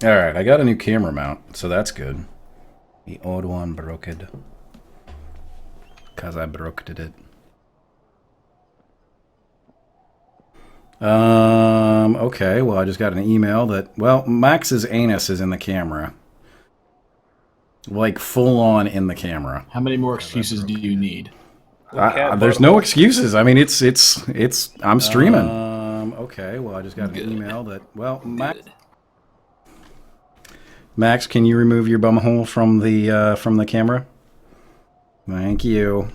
Alright, I got a new camera mount, so that's good. The old one broke it. Cause I broke it. Okay, well I just got an email that, well, Max's anus is in the camera. Like, full on in the camera. How many more excuses do you need? There's no excuses. I mean, I'm streaming. Okay, well I just got an email that, well, Max, can you remove your bumhole from the camera? Thank you.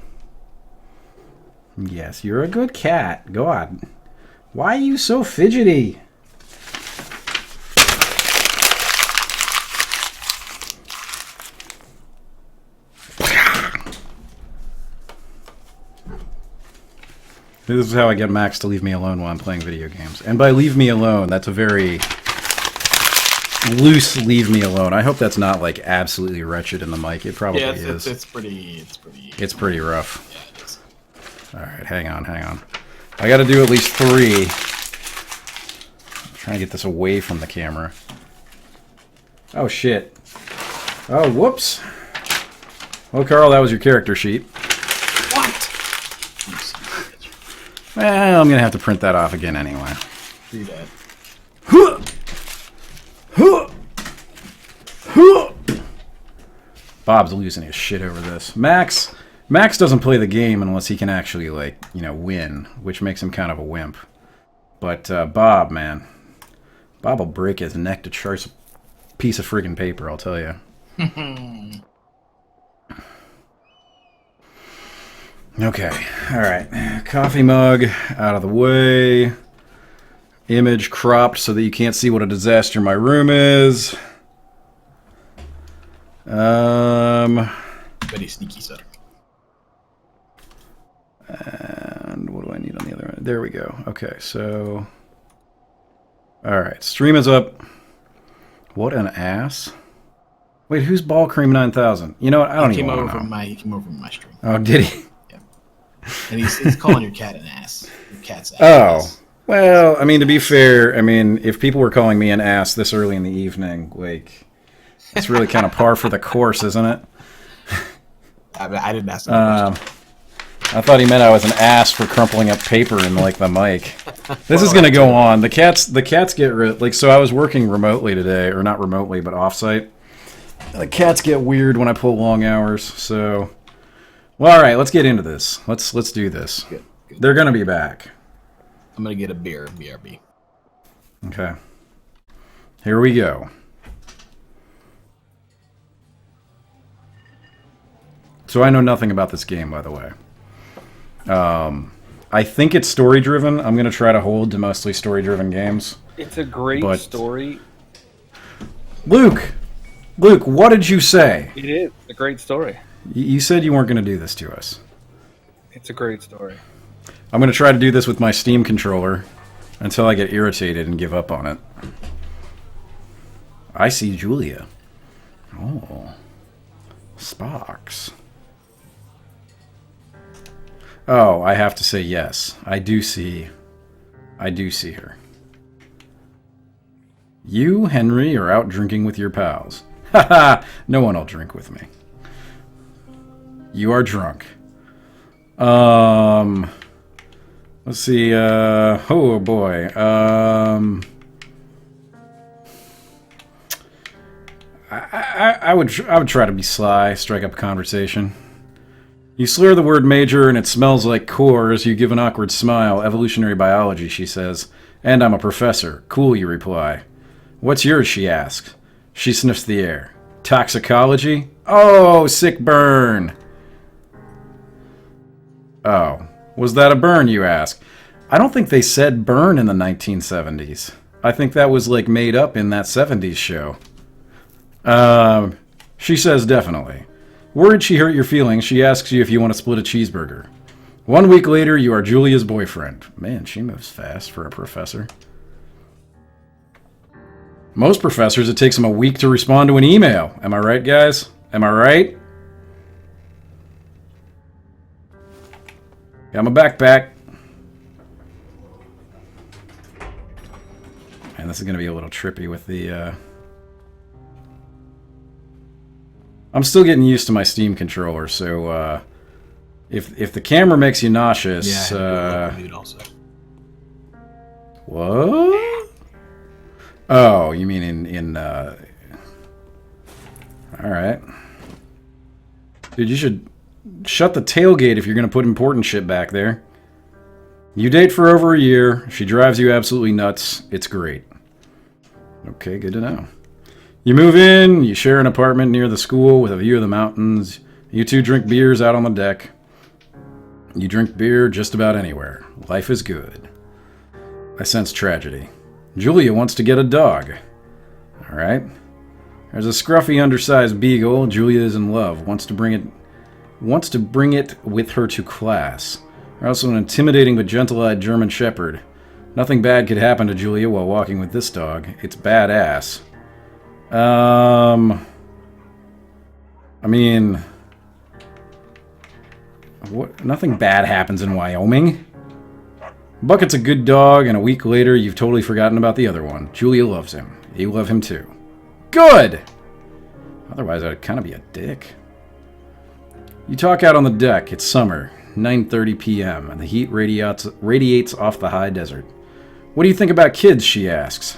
Yes, you're a good cat. God. Why are you so fidgety? This is how I get Max to leave me alone while I'm playing video games. And by leave me alone, that's a very loose leave me alone. I hope that's not like absolutely wretched in the mic. It probably is. It's pretty rough. Yeah, it is. All right, hang on. I got to do at least 3. I'm trying to get this away from the camera. Oh shit. Oh, whoops. Well, Carl, that was your character sheet. What? Well, I'm gonna have to print that off again anyway. Do that. Bob's losing his shit over this. Max doesn't play the game unless he can actually, like, you know, win, which makes him kind of a wimp. But Bob, man, Bob will break his neck to chase a piece of friggin' paper, I'll tell you. Okay, all right. Coffee mug out of the way. Image cropped so that you can't see what a disaster my room is. Very sneaky, sir. And what do I need on the other end? There we go. Okay, so... Alright, stream is up. What an ass. Wait, who's Ball Cream 9000? You know what? I don't even want to know. He came over from my stream. Oh, did he? Yeah. And he's calling your cat an ass. Your cat's ass. Oh. Well, I mean, to be fair, I mean, if people were calling me an ass this early in the evening, like... It's really kind of par for the course, isn't it? I didn't ask him a question. I thought he meant I was an ass for crumpling up paper in, like, the mic. This is going to go on. The cats get... like, so I was working remotely today, or not remotely, but offsite. The cats get weird when I pull long hours, so... Well, all right, let's get into this. Let's do this. Good. They're going to be back. I'm going to get a beer, BRB. Okay. Here we go. So I know nothing about this game, by the way. I think it's story-driven. I'm going to try to hold to mostly story-driven games. It's a great story. Luke, what did you say? It is a great story. You said you weren't going to do this to us. It's a great story. I'm going to try to do this with my Steam controller until I get irritated and give up on it. I see Julia. Oh. Sparks. Oh, I have to say yes. I do see her. You, Henry, are out drinking with your pals. Haha, no one will drink with me. You are drunk. Let's see, oh boy. I would try to be sly, strike up a conversation. You slur the word major and it smells like cores. You give an awkward smile. Evolutionary biology, she says. And I'm a professor. Cool, you reply. What's yours, she asks. She sniffs the air. Toxicology? Oh, sick burn. Oh, was that a burn, you ask? I don't think they said burn in the 1970s. I think that was like made up in that 70s show. She says definitely. Worried she hurt your feelings, she asks you if you want to split a cheeseburger. 1 week later, you are Julia's boyfriend. Man, she moves fast for a professor. Most professors, it takes them a week to respond to an email. Am I right, guys? Am I right? Got my backpack. And this is going to be a little trippy with the I'm still getting used to my Steam controller, so if the camera makes you nauseous, also. What? Oh, you mean in all right. Dude, you should shut the tailgate if you're going to put important shit back there. You date for over a year. She drives you absolutely nuts. It's great. Okay, good to know. You move in, you share an apartment near the school with a view of the mountains. You two drink beers out on the deck. You drink beer just about anywhere. Life is good. I sense tragedy. Julia wants to get a dog. All right. There's a scruffy, undersized beagle. Julia is in love. Wants to bring it with her to class. There's also an intimidating but gentle-eyed German shepherd. Nothing bad could happen to Julia while walking with this dog. It's badass. I mean, what? Nothing bad happens in Wyoming. Bucket's a good dog, and a week later, you've totally forgotten about the other one. Julia loves him. You love him too. Good! Otherwise, I'd kind of be a dick. You talk out on the deck. It's summer, 9:30 p.m., and the heat radiates off the high desert. What do you think about kids, she asks.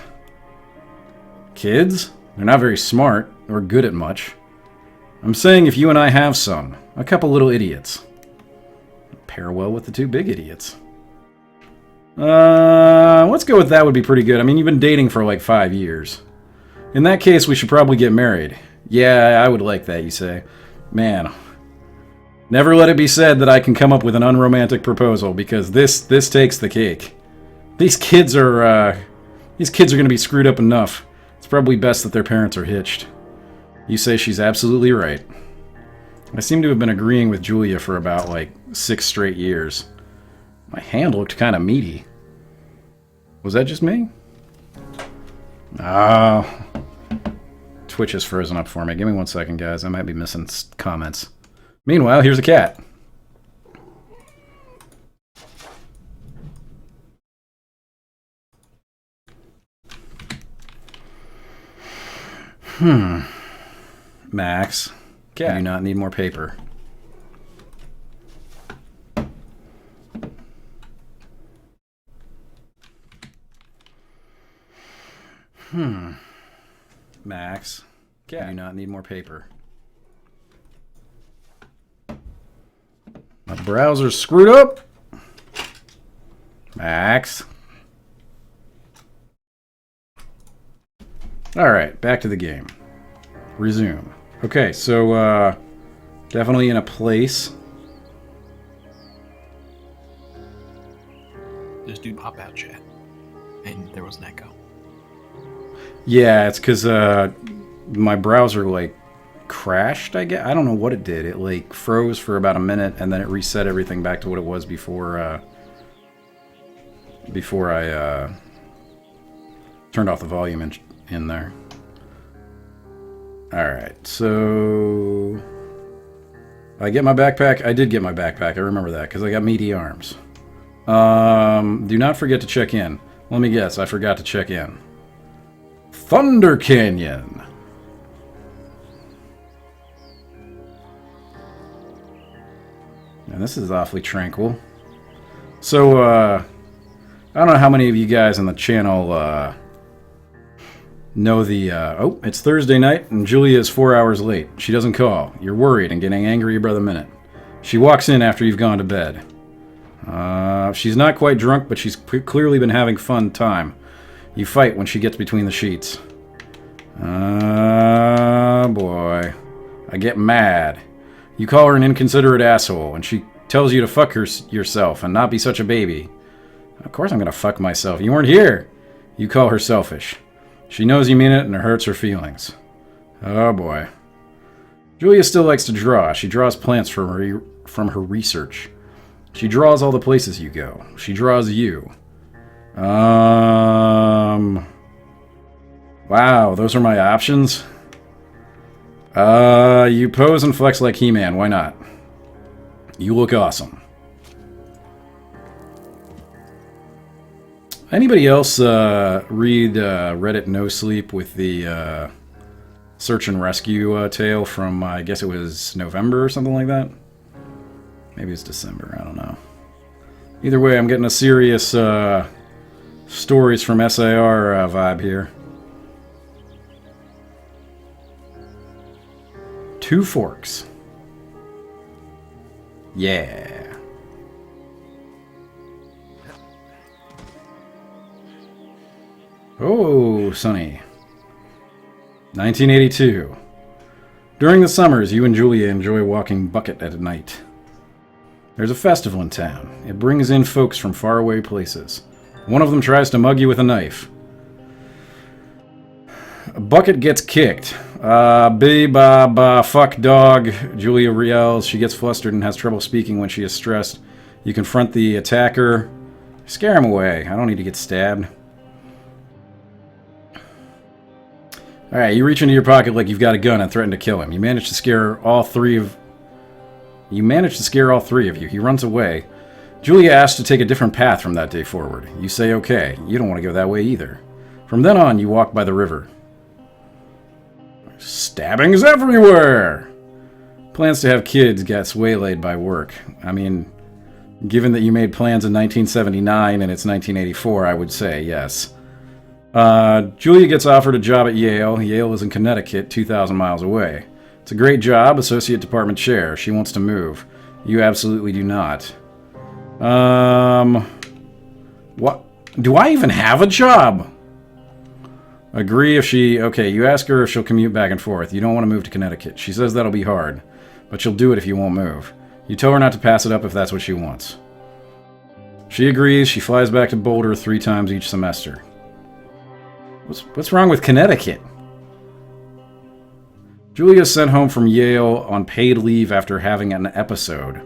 Kids? They're not very smart, or good at much. I'm saying if you and I have some. A couple little idiots. Pair well with the two big idiots. Let's go with that would be pretty good. I mean, you've been dating for like 5 years. In that case, we should probably get married. Yeah, I would like that, you say. Man, never let it be said that I can come up with an unromantic proposal, because this takes the cake. These kids are going to be screwed up enough. It's probably best that their parents are hitched. You say she's absolutely right. I seem to have been agreeing with Julia for about, 6 straight years. My hand looked kind of meaty. Was that just me? Oh. Twitch is frozen up for me. Give me 1 second, guys. I might be missing comments. Meanwhile, here's a cat. Max, cat. I do not need more paper. Max, cat. I do not need more paper. My browser's screwed up. Max. Alright, back to the game. Resume. Okay, so, definitely in a place. Just do pop-out chat. And there was an echo. Yeah, it's because, my browser, crashed, I guess. I don't know what it did. It, froze for about a minute, and then it reset everything back to what it was before I, turned off the volume in there. Alright, so... I get my backpack? I did get my backpack, I remember that, because I got meaty arms. Do not forget to check in. Let me guess, I forgot to check in. Thunder Canyon! And this is awfully tranquil. So, I don't know how many of you guys on the channel, know the, oh, it's Thursday night, and Julia is 4 hours late. She doesn't call. You're worried and getting angry by the minute. She walks in after you've gone to bed. She's not quite drunk, but she's clearly been having fun time. You fight when she gets between the sheets. Boy. I get mad. You call her an inconsiderate asshole, and she tells you to fuck yourself and not be such a baby. Of course I'm gonna fuck myself. You weren't here. You call her selfish. She knows you mean it, and it hurts her feelings. Oh boy. Julia still likes to draw. She draws plants from her research. She draws all the places you go. She draws you. Wow, those are my options? You pose and flex like He-Man. Why not? You look awesome. Anybody else read Reddit No Sleep with the search and rescue tale from, I guess it was November or something like that. Maybe it's December, I don't know. Either way, I'm getting a serious stories from SAR vibe here. Two Forks. Yeah. Oh, sunny. 1982. During the summers, you and Julia enjoy walking Bucket at night. There's a festival in town. It brings in folks from faraway places. One of them tries to mug you with a knife. Bucket gets kicked. Fuck dog. Julia yells. She gets flustered and has trouble speaking when she is stressed. You confront the attacker. Scare him away. I don't need to get stabbed. Alright, you reach into your pocket like you've got a gun and threaten to kill him. You manage to scare all three of you. He runs away. Julia asks to take a different path from that day forward. You say okay. You don't want to go that way either. From then on, you walk by the river. Stabbings everywhere! Plans to have kids gets waylaid by work. I mean, given that you made plans in 1979 and it's 1984, I would say yes. Julia gets offered a job at Yale. Yale is in Connecticut, 2,000 miles away. It's a great job, associate department chair. She wants to move. You absolutely do not. What? Do I even have a job? Agree if she... Okay, you ask her if she'll commute back and forth. You don't want to move to Connecticut. She says that'll be hard, but she'll do it if you won't move. You tell her not to pass it up if that's what she wants. She agrees. She flies back to Boulder 3 times each semester. What's wrong with Connecticut? Julia sent home from Yale on paid leave after having an episode.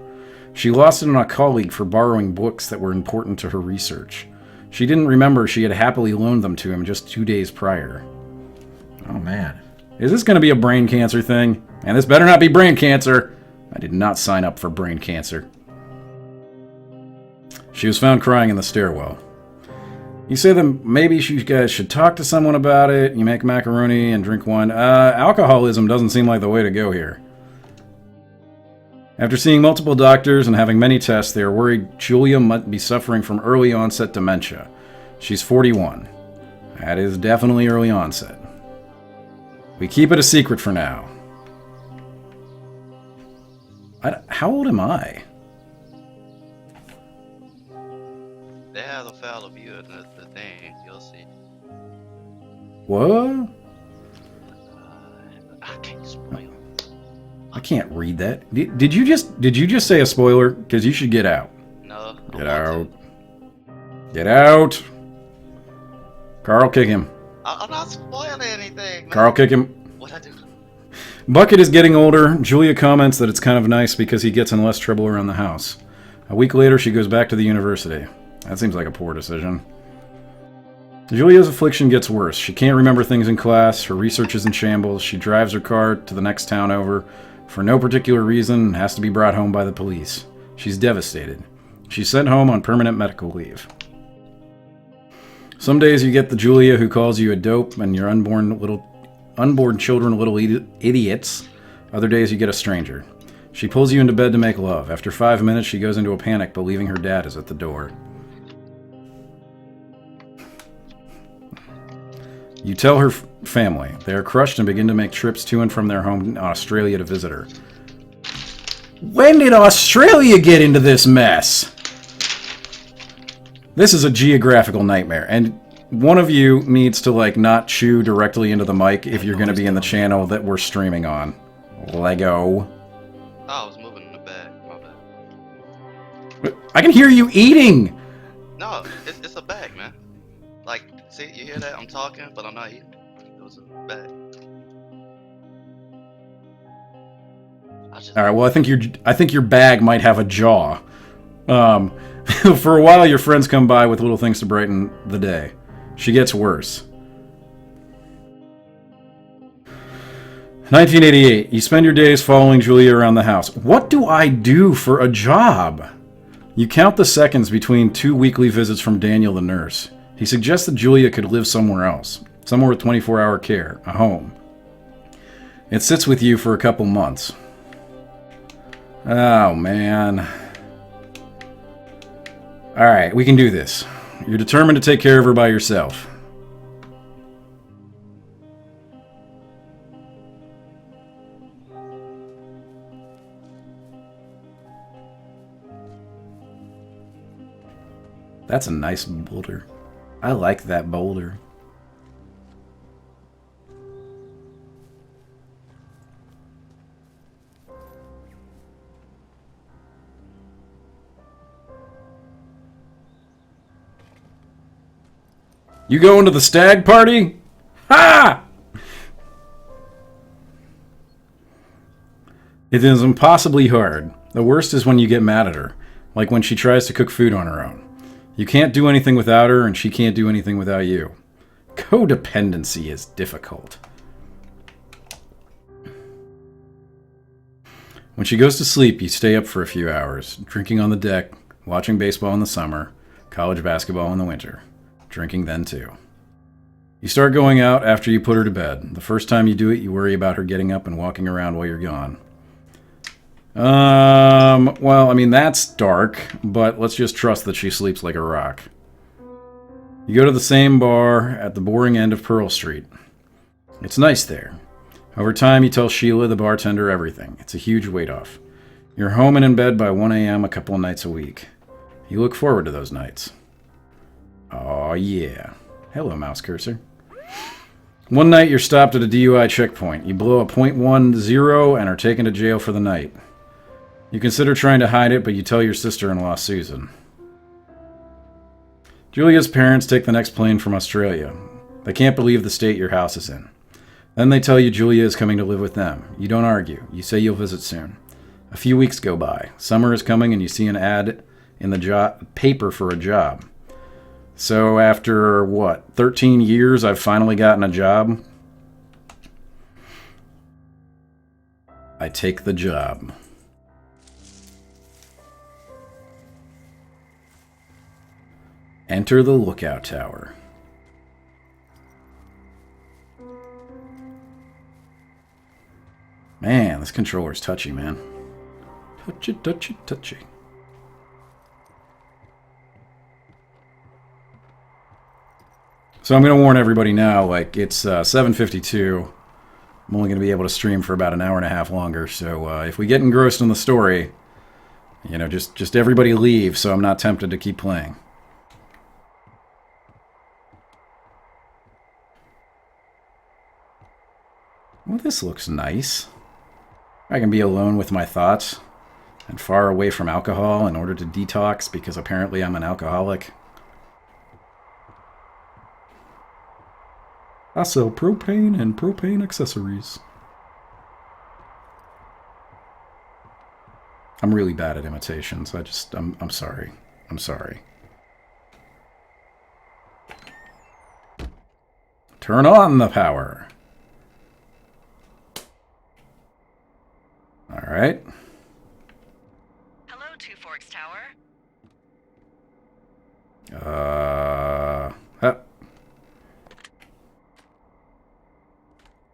She lost it on a colleague for borrowing books that were important to her research. She didn't remember she had happily loaned them to him just 2 days prior. Oh, man. Is this going to be a brain cancer thing? And this better not be brain cancer! I did not sign up for brain cancer. She was found crying in the stairwell. You say that maybe you guys should talk to someone about it. You make macaroni and drink wine. Alcoholism doesn't seem like the way to go here. After seeing multiple doctors and having many tests, they are worried Julia might be suffering from early onset dementia. She's 41. That is definitely early onset. We keep it a secret for now. How old am I? They have a file of you in the thing, you'll see. What? I can't spoil. I can't read that. Did you just say a spoiler? Because you should get out. No. Get out. Get out. Carl, kick him. I'm not spoiling anything, man. Carl, kick him. What'd I do? Bucket is getting older. Julia comments that it's kind of nice because he gets in less trouble around the house. A week later, she goes back to the university. That seems like a poor decision. Julia's affliction gets worse. She can't remember things in class. Her research is in shambles. She drives her car to the next town over for no particular reason and has to be brought home by the police. She's devastated. She's sent home on permanent medical leave. Some days you get the Julia who calls you a dope and your unborn children little idiots. Other days you get a stranger. She pulls you into bed to make love. After 5 minutes, she goes into a panic, believing her dad is at the door. You tell her family. They are crushed and begin to make trips to and from their home in Australia to visit her. When did Australia get into this mess? This is a geographical nightmare, and one of you needs to, not chew directly into the mic if you're going to be in the channel that we're streaming on. Lego. Oh, I was moving in the bag. My bad. I can hear you eating! No, it's a bag, man. See, you hear that? I'm talking, but I'm not eating. It was a bag. Alright, well, I think your bag might have a jaw. For a while, your friends come by with little things to brighten the day. She gets worse. 1988. You spend your days following Julia around the house. What do I do for a job? You count the seconds between 2 weekly visits from Daniel the nurse. He suggests that Julia could live somewhere else. Somewhere with 24-hour care. A home. It sits with you for a couple months. Oh, man. Alright, we can do this. You're determined to take care of her by yourself. That's a nice boulder. I like that boulder. You going to the stag party? Ha! It is impossibly hard. The worst is when you get mad at her, like when she tries to cook food on her own. You can't do anything without her, and she can't do anything without you. Codependency is difficult. When she goes to sleep, you stay up for a few hours, drinking on the deck, watching baseball in the summer, college basketball in the winter. Drinking then too. You start going out after you put her to bed. The first time you do it, you worry about her getting up and walking around while you're gone. Well, I mean, that's dark, but let's just trust that she sleeps like a rock. You go to the same bar at the boring end of Pearl Street. It's nice there. Over time, you tell Sheila, the bartender, everything. It's a huge weight off. You're home and in bed by 1 a.m. a couple of nights a week. You look forward to those nights. Aw, yeah. Hello, mouse cursor. One night, you're stopped at a DUI checkpoint. You blow a .10 and are taken to jail for the night. You consider trying to hide it, but you tell your sister-in-law, Susan. Julia's parents take the next plane from Australia. They can't believe the state your house is in. Then they tell you Julia is coming to live with them. You don't argue. You say you'll visit soon. A few weeks go by. Summer is coming and you see an ad in the paper for a job. So after, 13 years, I've finally gotten a job? I take the job. Enter the lookout tower. Man, this controller's touchy, man. Touchy, touchy, touchy. So I'm going to warn everybody now, like, it's 7:52. I'm only going to be able to stream for about an hour and a half longer, so if we get engrossed in the story, you know, just everybody leave so I'm not tempted to keep playing. Well, this looks nice. I can be alone with my thoughts and far away from alcohol in order to detox because apparently I'm an alcoholic. I sell propane and propane accessories. I'm really bad at imitations. I'm sorry. I'm sorry. Turn on the power. All right. Hello, Two Forks Tower.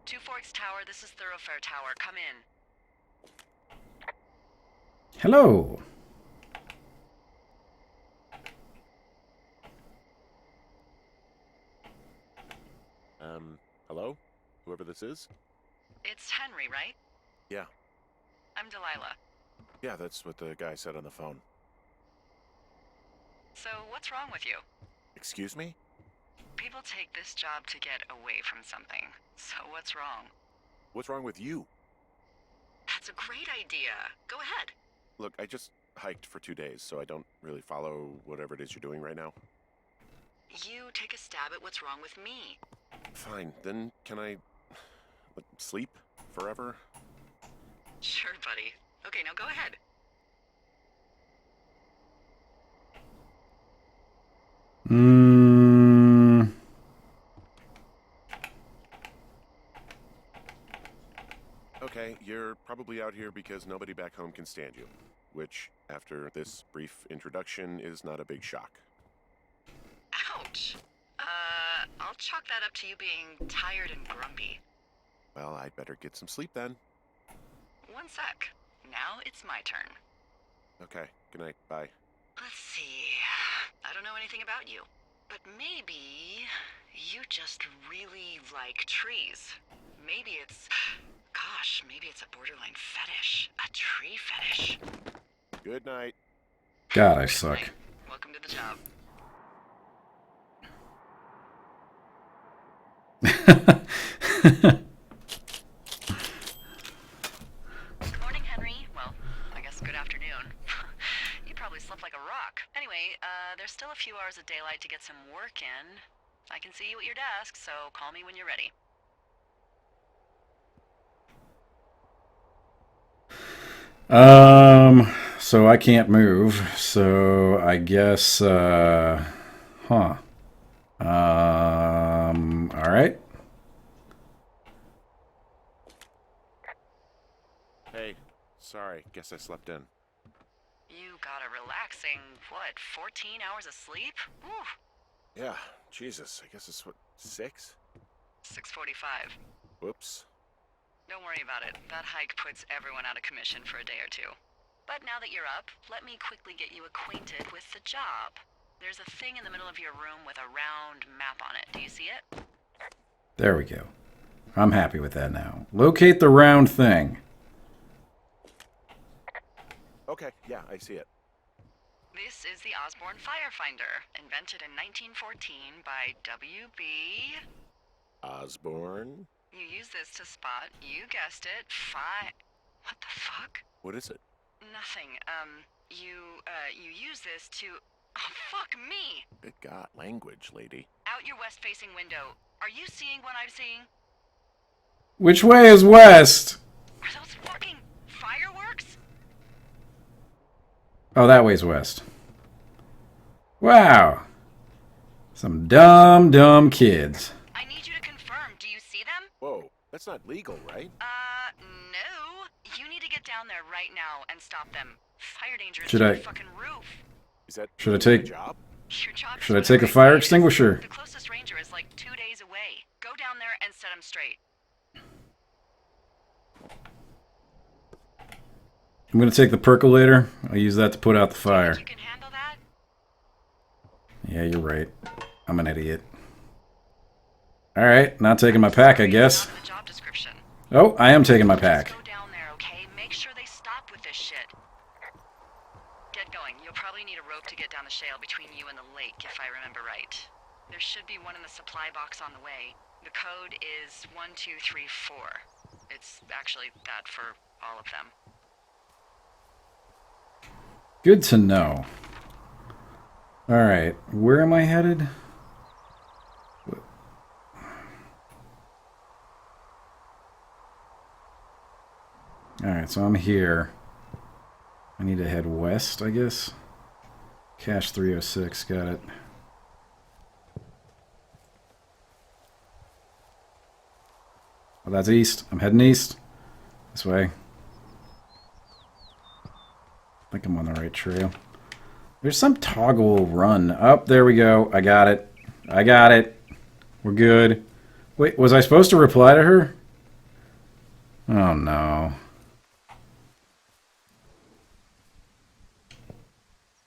Two Forks Tower, this is Thoroughfare Tower. Come in. Hello. Hello? Whoever this is? It's Henry, right? Yeah. I'm Delilah. Yeah, that's what the guy said on the phone. So, what's wrong with you? Excuse me? People take this job to get away from something. So, what's wrong? What's wrong with you? That's a great idea. Go ahead. Look, I just hiked for 2 days, so I don't really follow whatever it is you're doing right now. You take a stab at what's wrong with me. Fine, then can I sleep forever? Sure, buddy. Okay, now go ahead. Okay, you're probably out here because nobody back home can stand you, which, after this brief introduction, is not a big shock. Ouch. I'll chalk that up to you being tired and grumpy. Well, I'd better get some sleep then. One sec. Now it's my turn. Okay, good night. Bye. Let's see. I don't know anything about you, but maybe you just really like trees. Maybe it's... Gosh, maybe it's a borderline fetish. A tree fetish. Good night. God, I suck. Hey, welcome to the job. Good morning, Henry. Well, I guess good afternoon. You probably slept like a rock. Anyway, there's still a few hours of daylight to get some work in. I can see you at your desk, so call me when you're ready. So I can't move, so I guess, all right. Hey, sorry. Guess I slept in. You got a relaxing, what, 14 hours of sleep? Ooh, Yeah, Jesus. I guess it's what, 6? 6:45. Whoops. Don't worry about it. That hike puts everyone out of commission for a day or two. But now that you're up, let me quickly get you acquainted with the job. There's a thing in the middle of your room with a round map on it. Do you see it? There we go. I'm happy with that now. Locate the round thing. Okay, yeah, I see it. This is the Osborne Firefinder, invented in 1914 by W.B. Osborne? You use this to spot, you guessed it, What the fuck? What is it? Nothing. You use this to... Oh, fuck me! Good God, language, lady. Out your west-facing window. Are you seeing what I'm seeing? Which way is west? Are those fucking fireworks? Oh, that way's west. Wow. Some dumb, dumb kids. I need you to confirm. Do you see them? Whoa, that's not legal, right? No. You need to get down there right now and stop them. Fire danger is Should to I- your fucking roof. Is that Should I my take- job? Your job is Should I whatever take a say fire it is. extinguisher? The closest ranger is like 2 days away. Go down there and set him straight. I'm going to take the percolator. I'll use that to put out the fire. You can handle that? Yeah, you're right. I'm an idiot. Alright, not taking my pack, I guess. Not in the job description. Oh, I am taking my pack. Just go down there, okay? Make sure they stop with this shit. Get going. You'll probably need a rope to get down the shale between you and the lake, if I remember right. There should be one in the supply box on the way. The code is 1234. It's actually that for all of them. Good to know. Alright, where am I headed? Alright, so I'm here. I need to head west, I guess. Cache 306, got it. Oh, that's east. I'm heading east. This way. I think I'm on the right trail. There's some toggle run. Oh, there we go. I got it. I got it. We're good. Wait, was I supposed to reply to her? Oh, no.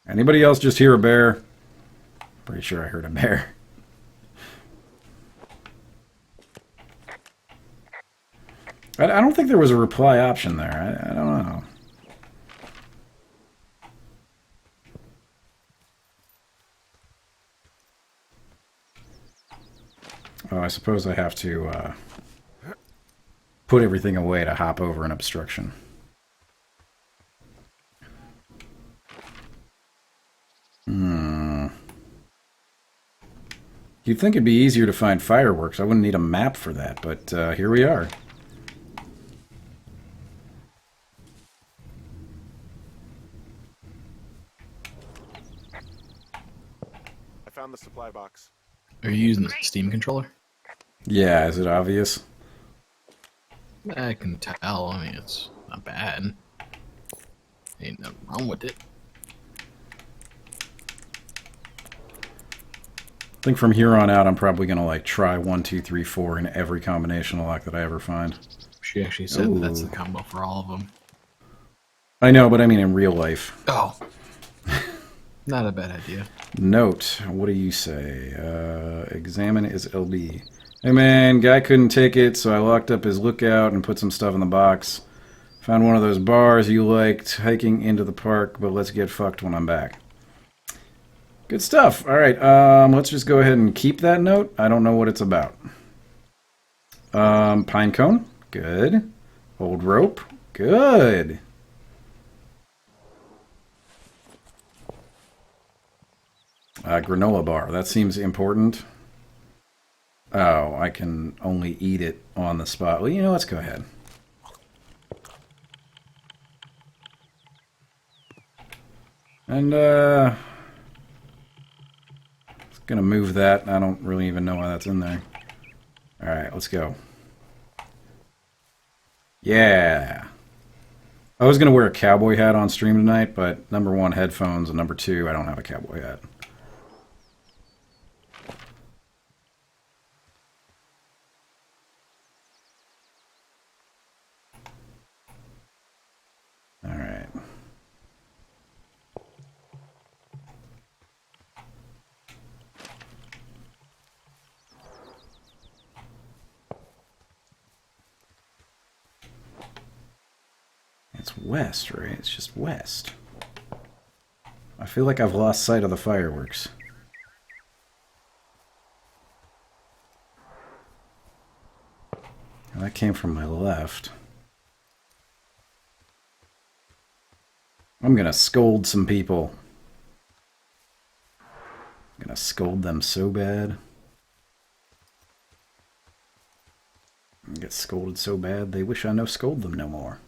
Anybody else just hear a bear? Pretty sure I heard a bear. I don't think there was a reply option there. I don't know. Oh, I suppose I have to put everything away to hop over an obstruction. You'd think it'd be easier to find fireworks. I wouldn't need a map for that, but here we are. I found the supply box. Are you using the Steam controller? Yeah, is it obvious? I can tell. I mean, it's not bad. Ain't nothing wrong with it. think from here on out, I'm probably going to like try 1, 2, 3, 4 in every combination of luck that I ever find. She actually said that's the combo for all of them. I know, but I mean in real life. Oh. Not a bad idea. Note, what do you say? Examine is LB. Hey man, guy couldn't take it, so I locked up his lookout and put some stuff in the box. Found one of those bars you liked, hiking into the park, but let's get fucked when I'm back. Good stuff. All right, let's just go ahead and keep that note. I don't know what it's about. Pine cone, good. Old rope, good. Granola bar, that seems important. Oh, I can only eat it on the spot. Well, you know, let's go ahead. And, gonna move that. I don't really even know why that's in there. Alright, let's go. Yeah. I was gonna wear a cowboy hat on stream tonight, but number 1, headphones, and number 2, I don't have a cowboy hat. Alright. It's west, right? It's just west. I feel like I've lost sight of the fireworks. That came from my left. I'm gonna scold some people. I'm gonna scold them so bad. I get scolded so bad, they wish I no scold them no more.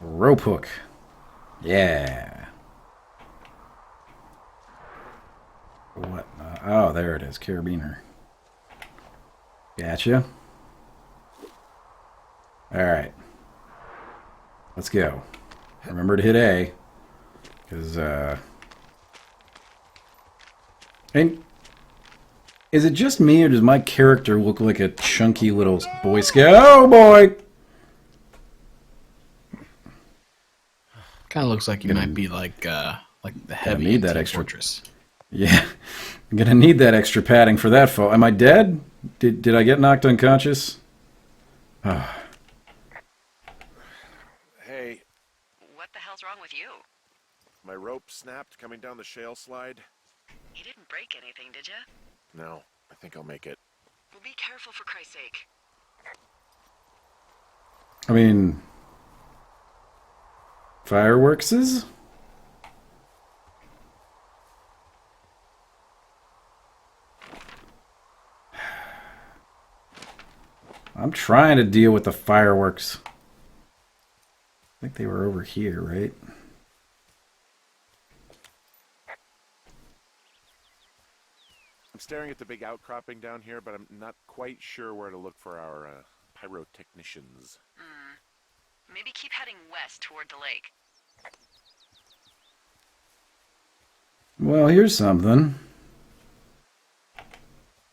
Rope hook. Yeah. What? Oh, there it is. Carabiner. Gotcha. Alright. Let's go. Remember to hit A. Because, And is it just me, or does my character look like a chunky little Boy Scout? Oh, boy! Kind of looks like you might be like the heavy need that Team extra Fortress. Yeah. I'm gonna need that extra padding for that fall. Am I dead? Did I get knocked unconscious? Oh. Hey, What the hell's wrong with you? my rope snapped coming down the shale slide. You didn't break anything, did you? No, I think I'll make it. Well, be careful for Christ's sake. I mean... Fireworkses? I'm trying to deal with the fireworks. I think they were over here, right? I'm staring at the big outcropping down here, but I'm not quite sure where to look for our pyrotechnicians. Maybe keep heading west toward the lake. Well, here's something.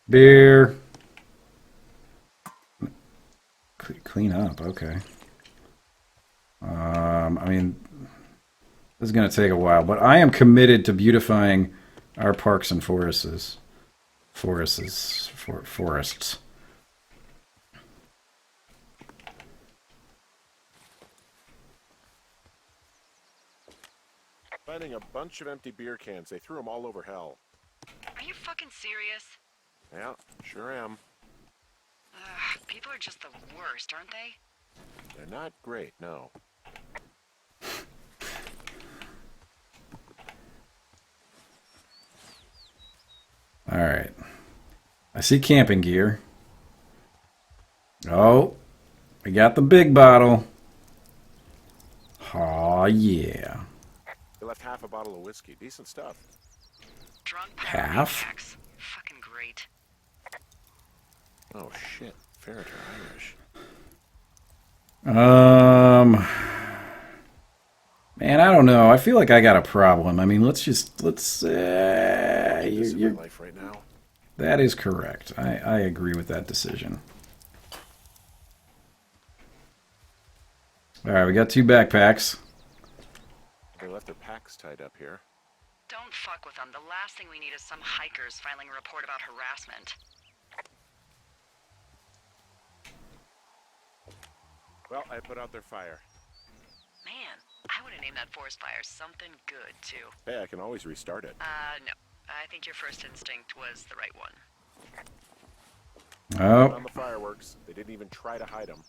Beer. Clean up, okay. I mean, this is going to take a while, but I am committed to beautifying our parks and forests. Forests. Finding a bunch of empty beer cans. They threw them all over hell. Are you fucking serious? Yeah, sure am. Ugh, people are just the worst, aren't they? They're not great, no. Alright. I see camping gear. Oh, we got the big bottle. Aw, yeah. They left half a bottle of whiskey. Decent stuff. Drunk Half? packs. Fucking great. Oh, shit. Ferret are Irish. Man, I don't know. I feel like I got a problem. I mean, let's. This is my life right now. That is correct. I agree with that decision. All right, we got 2 backpacks. They left their packs tied up here. Don't fuck with them. The last thing we need is some hikers filing a report about harassment. Well, I put out their fire. Man, I would have named that forest fire something good, too. Hey, I can always restart it. No. I think your first instinct was the right one. Oh, On the fireworks. They didn't even try to hide them.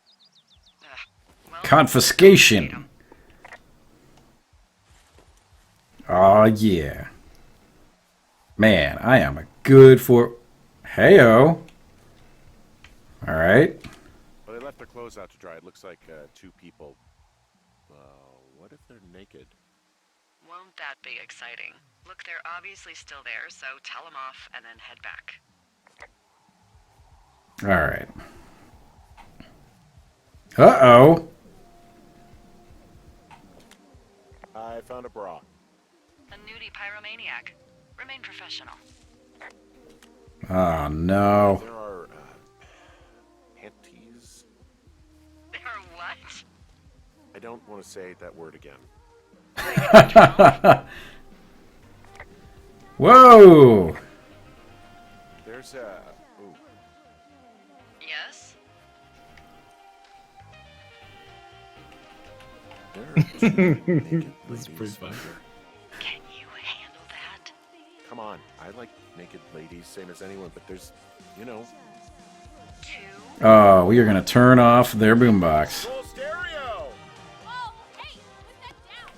Well, confiscation. Oh yeah. Man, I am a good for. Heyo. All right. Well, they left their clothes out to dry. It looks like 2 people. What if they're naked? Won't that be exciting? Look, they're obviously still there, so tell them off and then head back. All right. Uh-oh. I found a bra. A nudie pyromaniac. Remain professional. Oh no. There are panties. They are what? I don't want to say that word again. Whoa. There's ooh. Yes? There are 2 naked That's pretty ladies. funny. Can you handle that? Come on, I like naked ladies, same as anyone, but there's, you know. 2? Oh, we are gonna turn off their boombox. Full stereo! Oh, hey, put that down.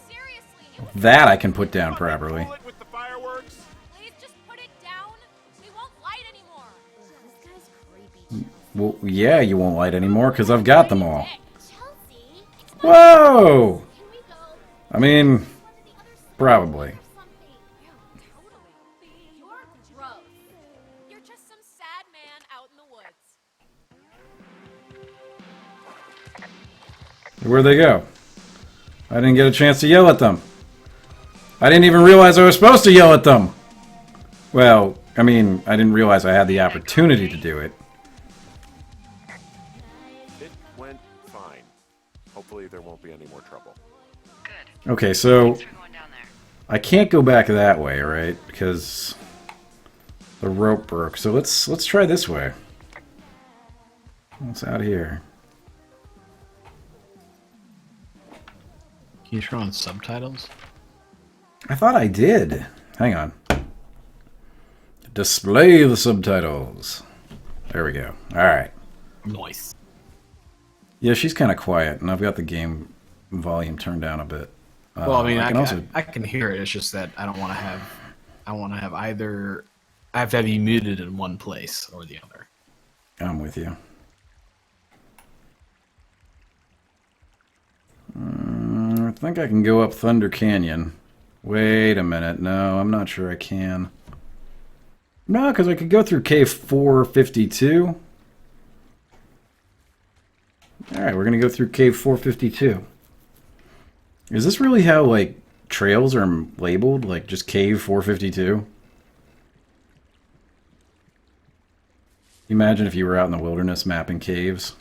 Seriously, it was That I can put down properly. Pull it with the fireworks. please just put it down. We won't light anymore. This guy's creepy. Well, yeah, you won't light anymore because I've got them all. Chelsea, it's not Whoa! Can we go? I mean, One of the other probably. or something. Yeah, totally. You're gross. You're just some sad man out in the woods. Where'd they go? I didn't get a chance to yell at them. I didn't even realize I was supposed to yell at them. Well, I mean, I didn't realize I had the opportunity to do it. It went fine. Hopefully there won't be any more trouble. Good. Okay, so Thanks for going down there. I can't go back that way, right? Because the rope broke. So let's try this way. What's out here? Can you turn on subtitles? I thought I did. Hang on. Display the subtitles. There we go. All right. Nice. Yeah, she's kind of quiet, and I've got the game volume turned down a bit. Well, I mean, I can can hear it. It's just that I don't want to have. I want to have either. I have to have you muted in one place or the other. I'm with you. I think I can go up Thunder Canyon. Wait a minute. No, I'm not sure I can. No, because I could go through cave 452. Alright, we're going to go through cave 452. Is this really how, like, trails are labeled? Like, just cave 452? Imagine if you were out in the wilderness mapping caves.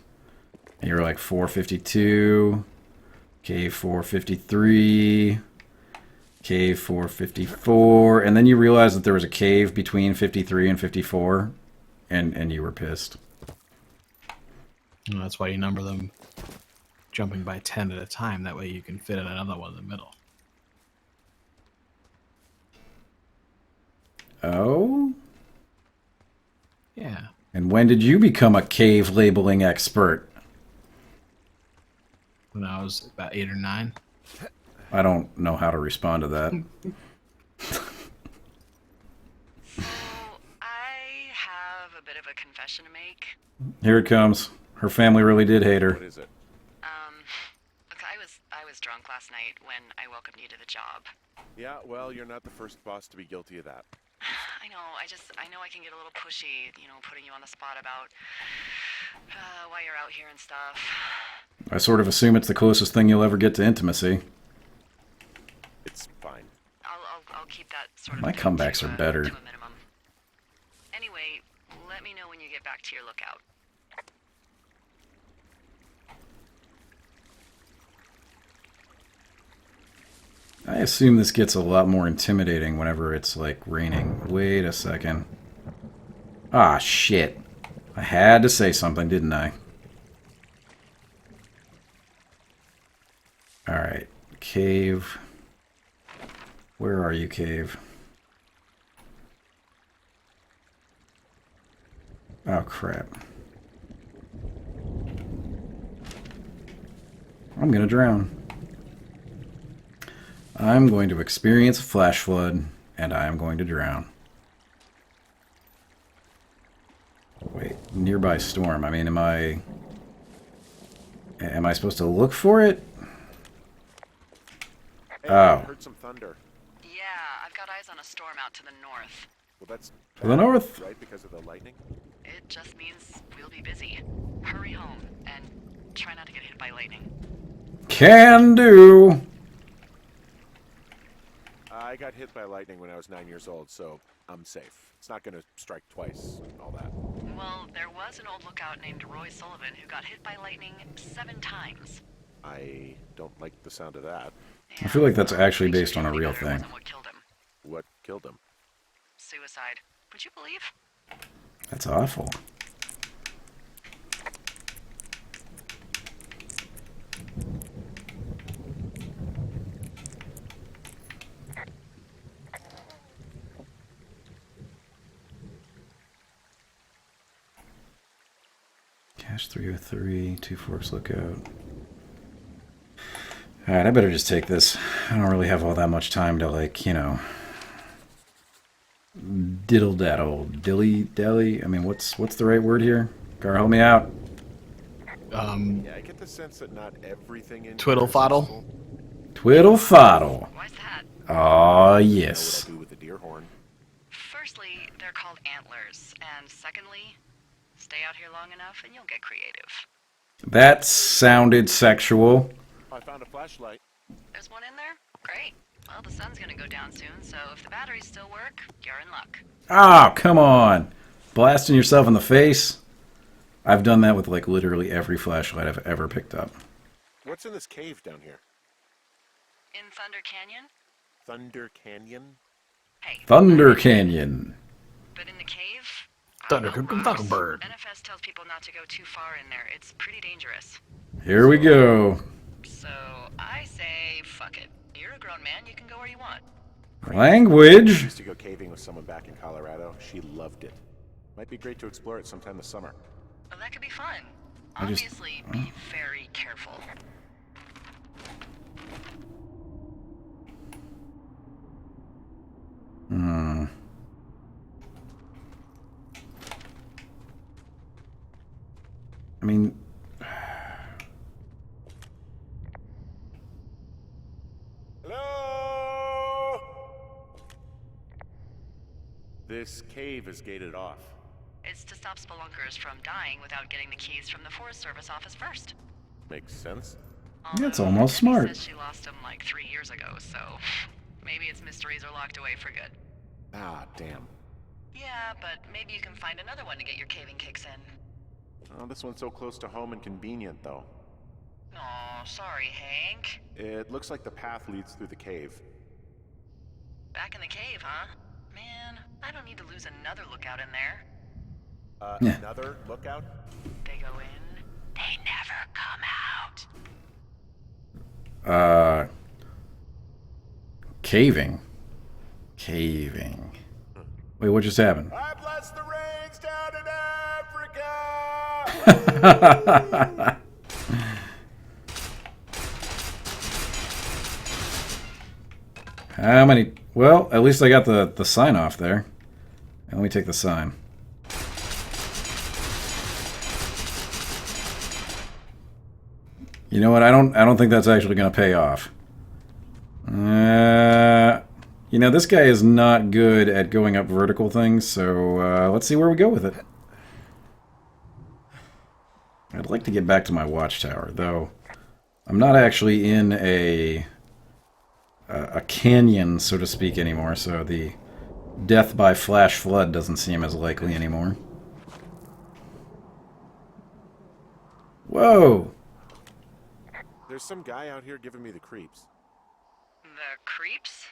And you were like 452, cave 453, cave 454, and then you realized that there was a cave between 53 and 54, and you were pissed. And that's why you number them jumping by 10 at a time. That way you can fit in another one in the middle. Oh? Yeah. And when did you become a cave labeling expert? When I was about 8 or 9. I don't know how to respond to that. So, I have a bit of a confession to make. Here it comes. Her family really did hate her. What is it? Look, I was drunk last night when I welcomed you to the job. Yeah, well, you're not the first boss to be guilty of that. I know, I know I can get a little pushy, you know, putting you on the spot about why you're out here and stuff. I sort of assume it's the closest thing you'll ever get to intimacy. It's fine. I'll keep that sort of My thing comebacks to, are better. to a minimum. Anyway, let me know when you get back to your lookout. I assume this gets a lot more intimidating whenever it's, like, raining. Wait a second. Ah, shit. I had to say something, didn't I? Alright. Cave. Where are you, cave? Oh, crap. I'm gonna drown. I'm going to experience a flash flood, and I am going to drown. Wait, nearby storm. I mean, am I supposed to look for it? Hey, Oh. I heard some thunder. Yeah, I've got eyes on a storm out to the north. Well, that's To the north. right because of the lightning. It just means we'll be busy. Hurry home and try not to get hit by lightning. Can do. I got hit by lightning when I was 9 years old, so I'm safe. It's not going to strike twice and all that. Well, there was an old lookout named Roy Sullivan who got hit by lightning 7 times. I don't like the sound of that. I feel like that's actually based on a real thing. What killed him? What killed him? Suicide. Would you believe? That's awful. Cache 303, Two Forks Lookout. Alright, I better just take this. I don't really have all that much time to, like, you know, diddle-daddle, dilly-dally. I mean, what's the right word here? Gar, help me out. Yeah, I get the sense that not everything in Twiddle-faddle? here is useful. Twiddle-faddle. Why's that? Ah, I know yes. what I'll do with the deer horn. Firstly, they're called antlers. And secondly, stay out here long enough and you'll get creative. That sounded sexual. I found a flashlight. There's one in there? Great. Well, the sun's gonna go down soon, so if the batteries still work, you're in luck. Oh, come on. Blasting yourself in the face? I've done that with, like, literally every flashlight I've ever picked up. What's in this cave down here? In Thunder Canyon? Thunder Canyon? Hey. Thunder Canyon. But in the cave? Thunderbird. NFS tells people not to go too far in there. It's pretty dangerous. Here we go. So I say, fuck it. You're a grown man. You can go where you want. I Language. used to go caving with someone back in Colorado. She loved it. Might be great to explore it sometime this summer. Well, that could be fun. I just- Obviously, be very careful. Hmm. I mean, Hello? This cave is gated off. It's to stop spelunkers from dying without getting the keys from the Forest Service office first. Makes sense. That's Although almost Debbie smart. says she lost them like 3 years ago, so maybe its mysteries are locked away for good. Ah, damn. Yeah, but maybe you can find another one to get your caving kicks in. Oh, this one's so close to home and convenient, though. Aw, sorry, Hank. It looks like the path leads through the cave. Back in the cave, huh? Man, I don't need to lose another lookout in there. Yeah. Another lookout? They go in, they never come out. Caving. Caving. Wait, what just happened? I bless the rains down in Africa! How many? Well, at least I got the sign off there. And let me take the sign. You know what? I don't think that's actually going to pay off. You know, this guy is not good at going up vertical things, so let's see where we go with it. I'd like to get back to my watchtower, though I'm not actually in a canyon, so to speak, anymore, so the death by flash flood doesn't seem as likely anymore. Whoa! There's some guy out here giving me the creeps. The creeps?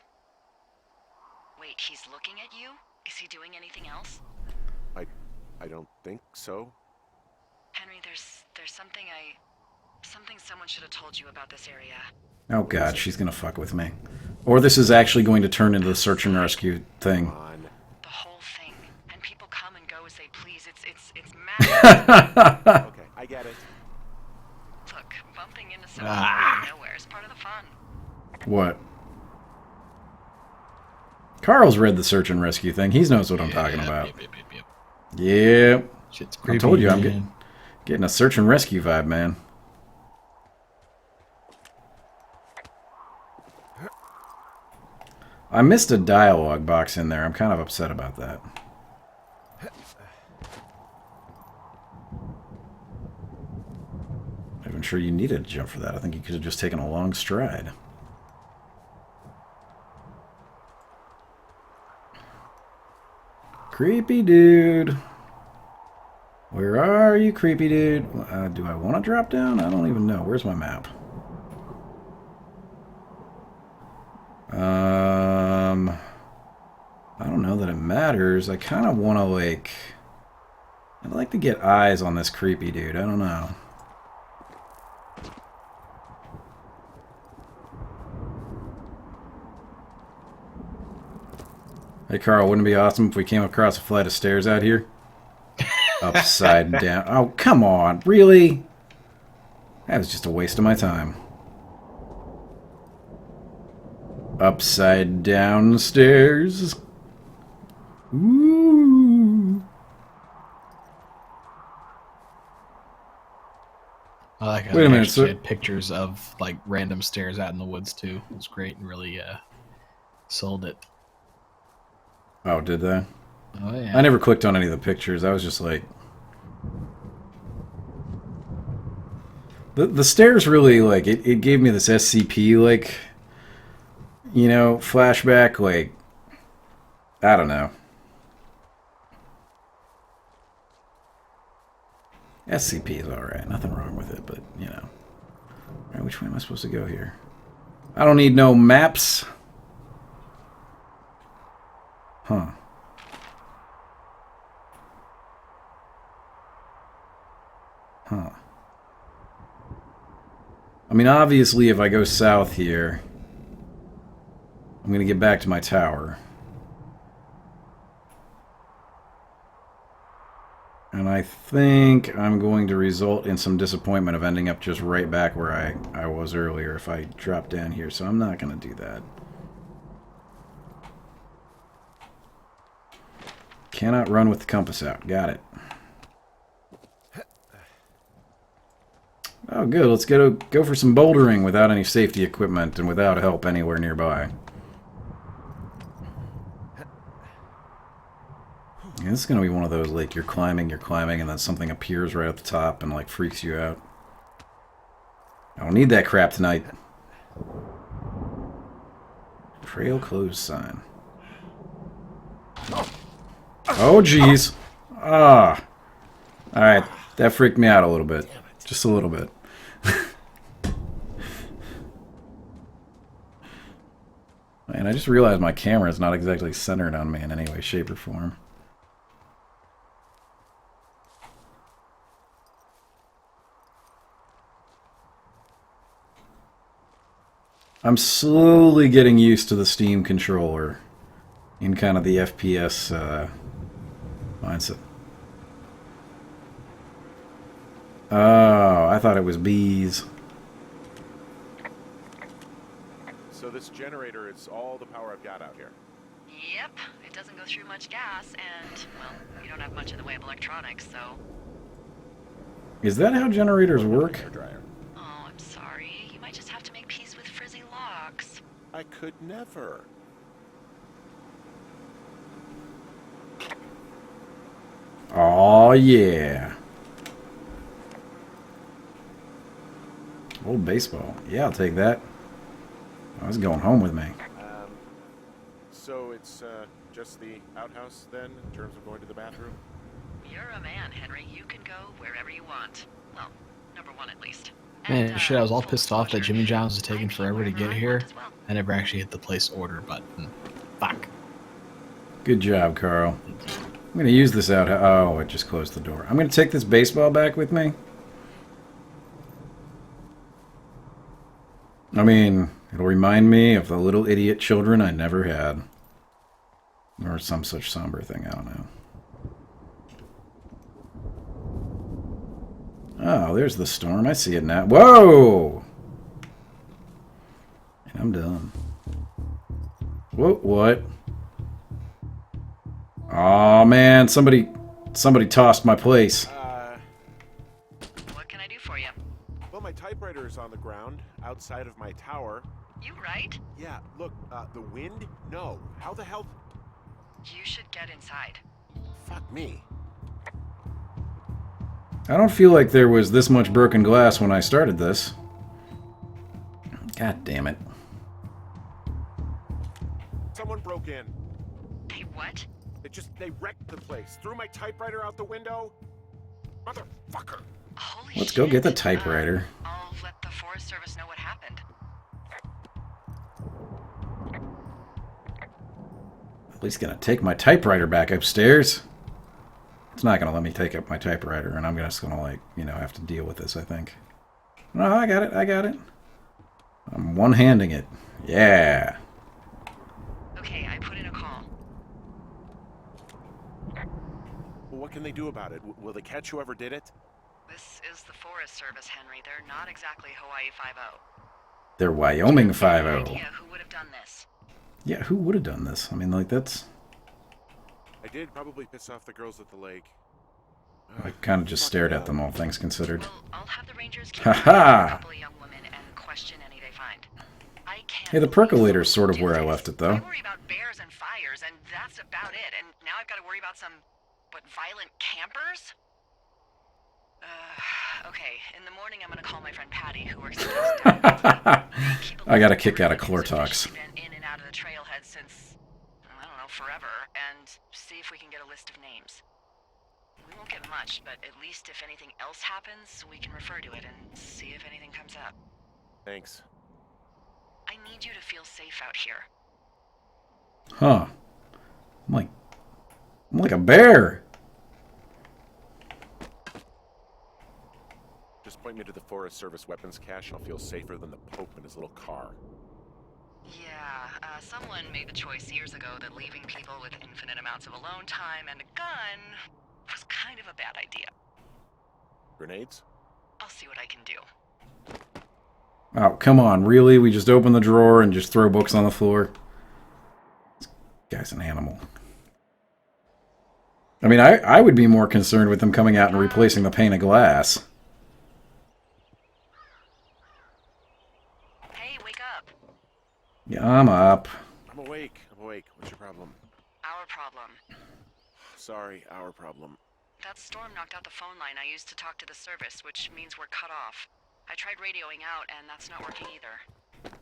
Wait, he's looking at you? Is he doing anything else? I don't think so. Henry, there's something someone should have told you about this area. Oh god, she's gonna fuck with me. Or this is actually going to turn into the search and rescue thing. Come on. The whole thing. And people come and go as they please. It's mad. Okay, I get it. Look, bumping into someone out of nowhere is part of the fun. What? Carl's read the search and rescue thing. He knows what I'm talking about. Yep. Yeah. Shit's I creepy. told you I'm man. getting a search and rescue vibe, man. I missed a dialogue box in there. I'm kind of upset about that. I'm not sure you needed to jump for that. I think you could have just taken a long stride. Creepy dude. Where are you, creepy dude? Do I want to drop down? I don't even know. Where's my map? I don't know that it matters. I kind of want to, like... I'd like to get eyes on this creepy dude. I don't know. Hey, Carl, wouldn't it be awesome if we came across a flight of stairs out here? Upside down. Oh, come on. Really? That was just a waste of my time. Upside down stairs. Ooh. I like how Wait a they minute, actually so- had pictures of like random stairs out in the woods too. It was great and really sold it. Oh, did they? Oh yeah. I never clicked on any of the pictures. I was just like... The stairs really, like, it gave me this SCP, like, you know, flashback, like, I don't know. SCP is alright. Nothing wrong with it, but, you know. Alright, which way am I supposed to go here? I don't need no maps. Huh. Huh. I mean, obviously, if I go south here, I'm going to get back to my tower. And I think I'm going to result in some disappointment of ending up just right back where I was earlier if I drop down here, so I'm not going to do that. Cannot run with the compass out. Got it. Oh, good. Let's go for some bouldering without any safety equipment and without help anywhere nearby. Yeah, this is going to be one of those, like, you're climbing, and then something appears right at the top and, like, freaks you out. I don't need that crap tonight. Trail closed sign. Oh, jeez. Ah. Alright, that freaked me out a little bit. Just a little bit. Man, I just realized my camera is not exactly centered on me in any way, shape, or form. I'm slowly getting used to the Steam controller in kind of the FPS mindset. Oh, I thought it was bees. So this generator is all the power I've got out here. Yep, it doesn't go through much gas, and, well, you don't have much in the way of electronics, so... Is that how generators work? Hairdryer. Oh, I'm sorry. You might just have to make peace with frizzy locks. I could never. Oh yeah. Old baseball. Yeah, I'll take that. I was going home with me. So it's just the outhouse then, in terms of going to the bathroom? You're a man, Henry. You can go wherever you want. Well, number one at least. Man, And, shit, I was all full pissed off that disclosure, Jimmy John's was I taking pee forever to wherever get I here. want as well. I never actually hit the place order button. Fuck. Good job, Carl. I'm going to use this out. Oh, it just closed the door. I'm going to take this baseball back with me. I mean, it'll remind me of the little idiot children I never had. Or some such somber thing, I don't know. Oh, there's the storm. I see it now. Whoa! And I'm done. Whoa, what? Oh man, somebody tossed my place. What can I do for you? Well, my typewriter is on the ground, outside of my tower. You right? Yeah, look, the wind? No. How the hell? You should get inside. Fuck me. I don't feel like there was this much broken glass when I started this. God damn it. Someone broke in. Hey, what? They wrecked the place. Threw my typewriter out the window. Motherfucker. Holy Let's go shit. get the typewriter. I'll let the Forest Service know what happened. At least gonna take my typewriter back upstairs. It's not gonna let me take up my typewriter, and I'm just gonna, like, you know, have to deal with this, I think. No, I got it. I'm one-handing it. Yeah. Okay, I put in a call. Well, what can they do about it? Will they catch whoever did it? This is the Forest Service, Henry. They're not exactly Hawaii 5-0. They're Wyoming Do you have any 5-0. idea who would have done this? Yeah, who would have done this? I mean, like, that's... I did probably piss off the girls at the lake. I kind of just stared at them, all things considered. Well, I'll have the Rangers keep Ha-ha! a couple of young women and question any they find. I can't. Hey, the believe percolator's someone sort of would do where I this. left it, though. I worry about bears and fires, and that's about it. And now I've got to worry about some, violent campers? Okay. In the morning, I'm gonna call my friend Patty, who works at the I got a kick out of Clortox. Been in and out of the trailhead since, I don't know, forever, and see if we can get a list of names. We won't get much, but at least if anything else happens, we can refer to it and see if anything comes up. Thanks. I need you to feel safe out here. Huh. I'm like a bear. Just point me to the Forest Service weapons cache. I'll feel safer than the Pope in his little car. Yeah, someone made the choice years ago that leaving people with infinite amounts of alone time and a gun was kind of a bad idea. Grenades? I'll see what I can do. Oh, come on. Really? We just open the drawer and just throw books on the floor? This guy's an animal. I mean, I would be more concerned with them coming out and replacing the pane of glass. Hey, wake up. Yeah, I'm up. I'm awake. What's your problem? Our problem. Sorry, our problem. That storm knocked out the phone line I used to talk to the service, which means we're cut off. I tried radioing out, and that's not working either.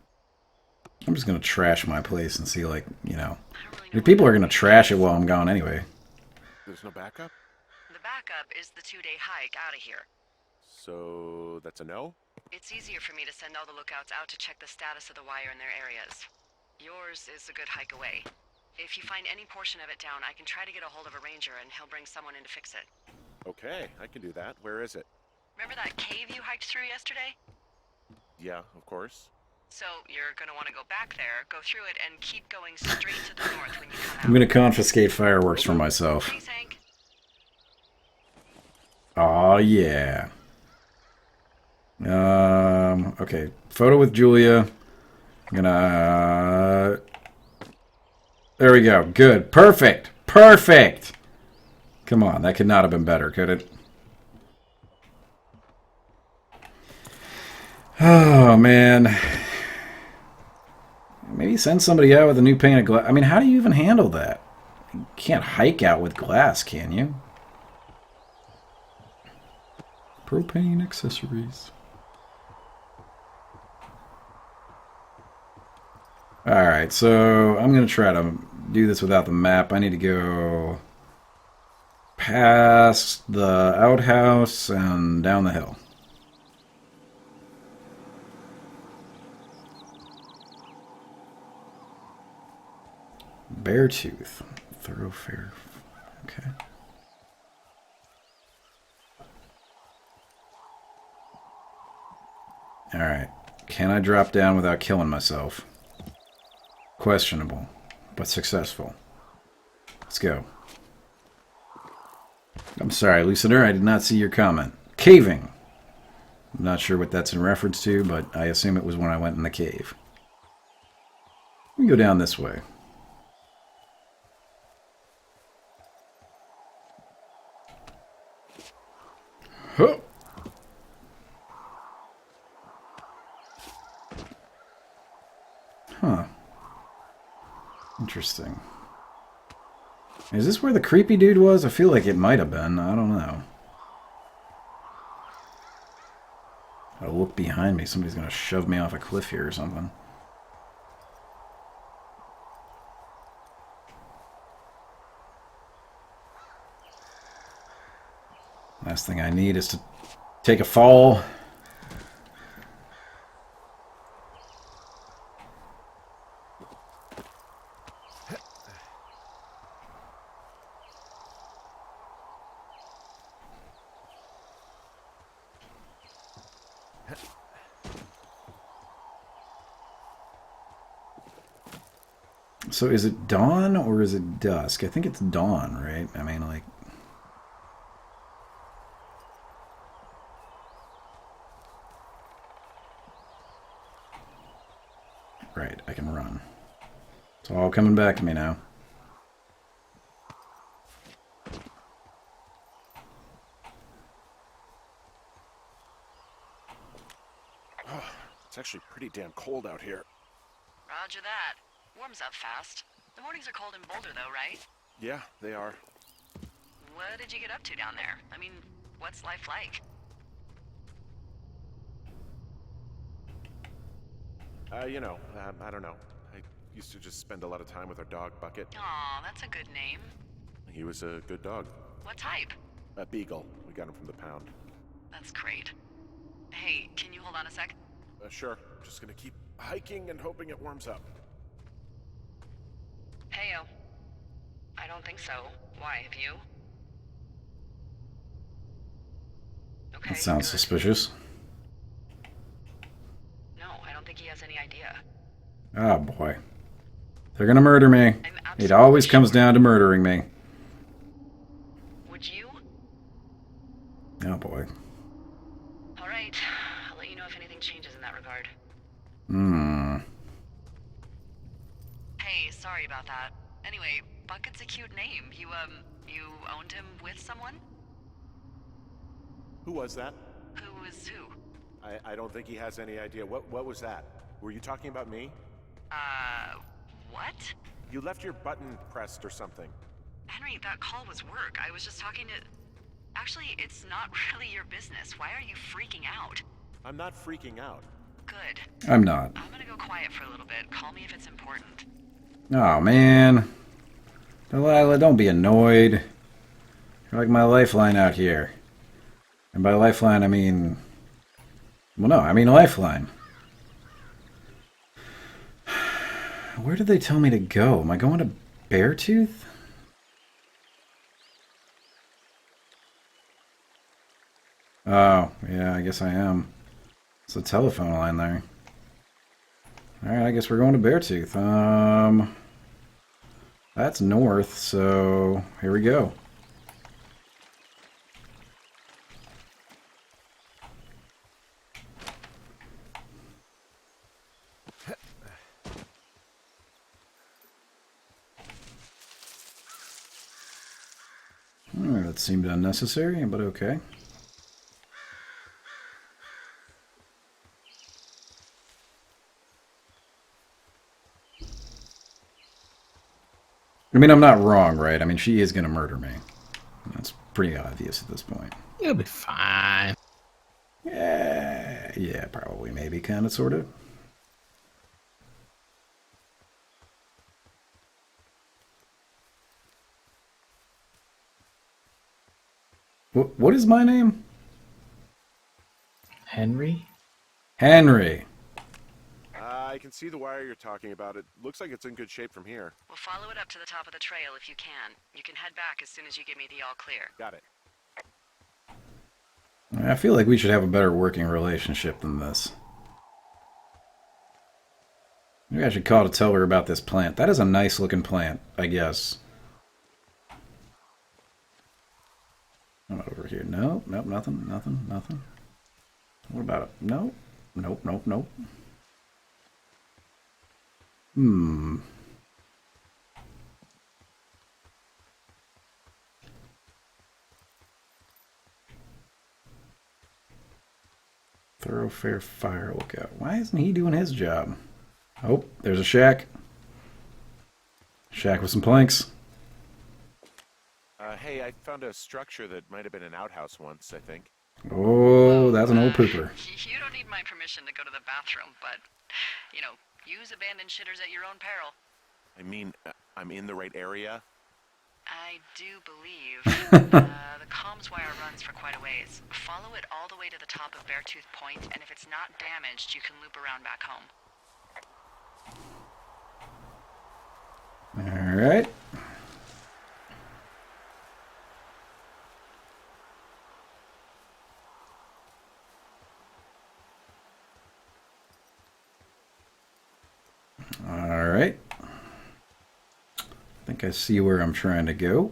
I'm just going to trash my place and see, like, you know. I don't really know If people what are going to trash it while I'm gone anyway. There's no backup? The backup is the 2-day hike out of here. So that's a no? It's easier for me to send all the lookouts out to check the status of the wire in their areas. Yours is a good hike away. If you find any portion of it down, I can try to get a hold of a ranger and he'll bring someone in to fix it. Okay, I can do that. Where is it? Remember that cave you hiked through yesterday? Yeah, of course. So you're gonna want to go back there, go through it, and keep going straight to the north when you come out. I'm going to confiscate fireworks for myself. Thanks, Hank. Aw, yeah. Okay. Photo with Julia. I'm gonna... There we go. Good. Perfect. Perfect! Come on, that could not have been better, could it? Oh, man. Maybe send somebody out with a new pane of glass. I mean, how do you even handle that? You can't hike out with glass, can you? Propane accessories. Alright, so I'm going to try to do this without the map. I need to go past the outhouse and down the hill. Beartooth. Thoroughfare. Okay. Alright. Can I drop down without killing myself? Questionable, but successful. Let's go. I'm sorry, listener, I did not see your comment. Caving. I'm not sure what that's in reference to, but I assume it was when I went in the cave. We go down this way. Huh. Huh. Interesting. Is this where the creepy dude was? I feel like it might have been. I don't know. I'll look behind me. Somebody's going to shove me off a cliff here or something. Last thing I need is to take a fall. So is it dawn or is it dusk? I think it's dawn, right? I mean, like... Right, I can run. It's all coming back to me now. Oh, it's actually pretty damn cold out here. Roger that. Warms up fast. The mornings are cold in Boulder, though, right? Yeah, they are. What did you get up to down there? I mean, what's life like? You know, I don't know. I used to just spend a lot of time with our dog, Bucket. Aw, that's a good name. He was a good dog. What type? A beagle. We got him from the pound. That's great. Hey, can you hold on a sec? Sure. Just gonna keep hiking and hoping it warms up. Heyo. I don't think so. Why, have you? Okay, That sounds good. suspicious. No, I don't think he has any idea. Oh boy. They're gonna murder me. I'm It absolutely always comes sure. down to murdering me. Would you? Oh boy. Alright, I'll let you know if anything changes in that regard. Hmm. Hey, sorry about that. Anyway, Bucket's a cute name. You owned him with someone? Who was that? Who is who? I don't think he has any idea. What was that? Were you talking about me? What? You left your button pressed or something. Henry, that call was work. I was just talking to... Actually, it's not really your business. Why are you freaking out? I'm not freaking out. Good. I'm not. I'm gonna go quiet for a little bit. Call me if it's important. Oh man. Delilah, don't be annoyed. You're like my lifeline out here. And by lifeline, I mean... Well, no, I mean lifeline. Where did they tell me to go? Am I going to Beartooth? Oh, yeah, I guess I am. It's a telephone line there. Alright, I guess we're going to Beartooth. That's north, so here we go. That seemed unnecessary, but okay. I mean, I'm not wrong, right? I mean, she is going to murder me. That's pretty obvious at this point. You'll be fine. Yeah, probably, maybe, kind of, sort of. What is my name? Henry? Henry. I can see the wire you're talking about. It looks like it's in good shape from here. We'll follow it up to the top of the trail if you can. You can head back as soon as you give me the all clear. Got it. I feel like we should have a better working relationship than this. Maybe I should call to tell her about this plant. That is a nice looking plant, I guess. I'm over here. Nope, nothing. What about it? Nope. Thoroughfare fire lookout. Why isn't he doing his job? Oh, there's a shack. Shack with some planks. Hey, I found a structure that might have been an outhouse once, I think. Oh, that's an old pooper. You don't need my permission to go to the bathroom, but, you know, use abandoned shitters at your own peril. I mean, I'm in the right area. I do believe. The comms wire runs for quite a ways. Follow it all the way to the top of Beartooth Point, and if it's not damaged, you can loop around back home. Alright. Alright. I think I see where I'm trying to go.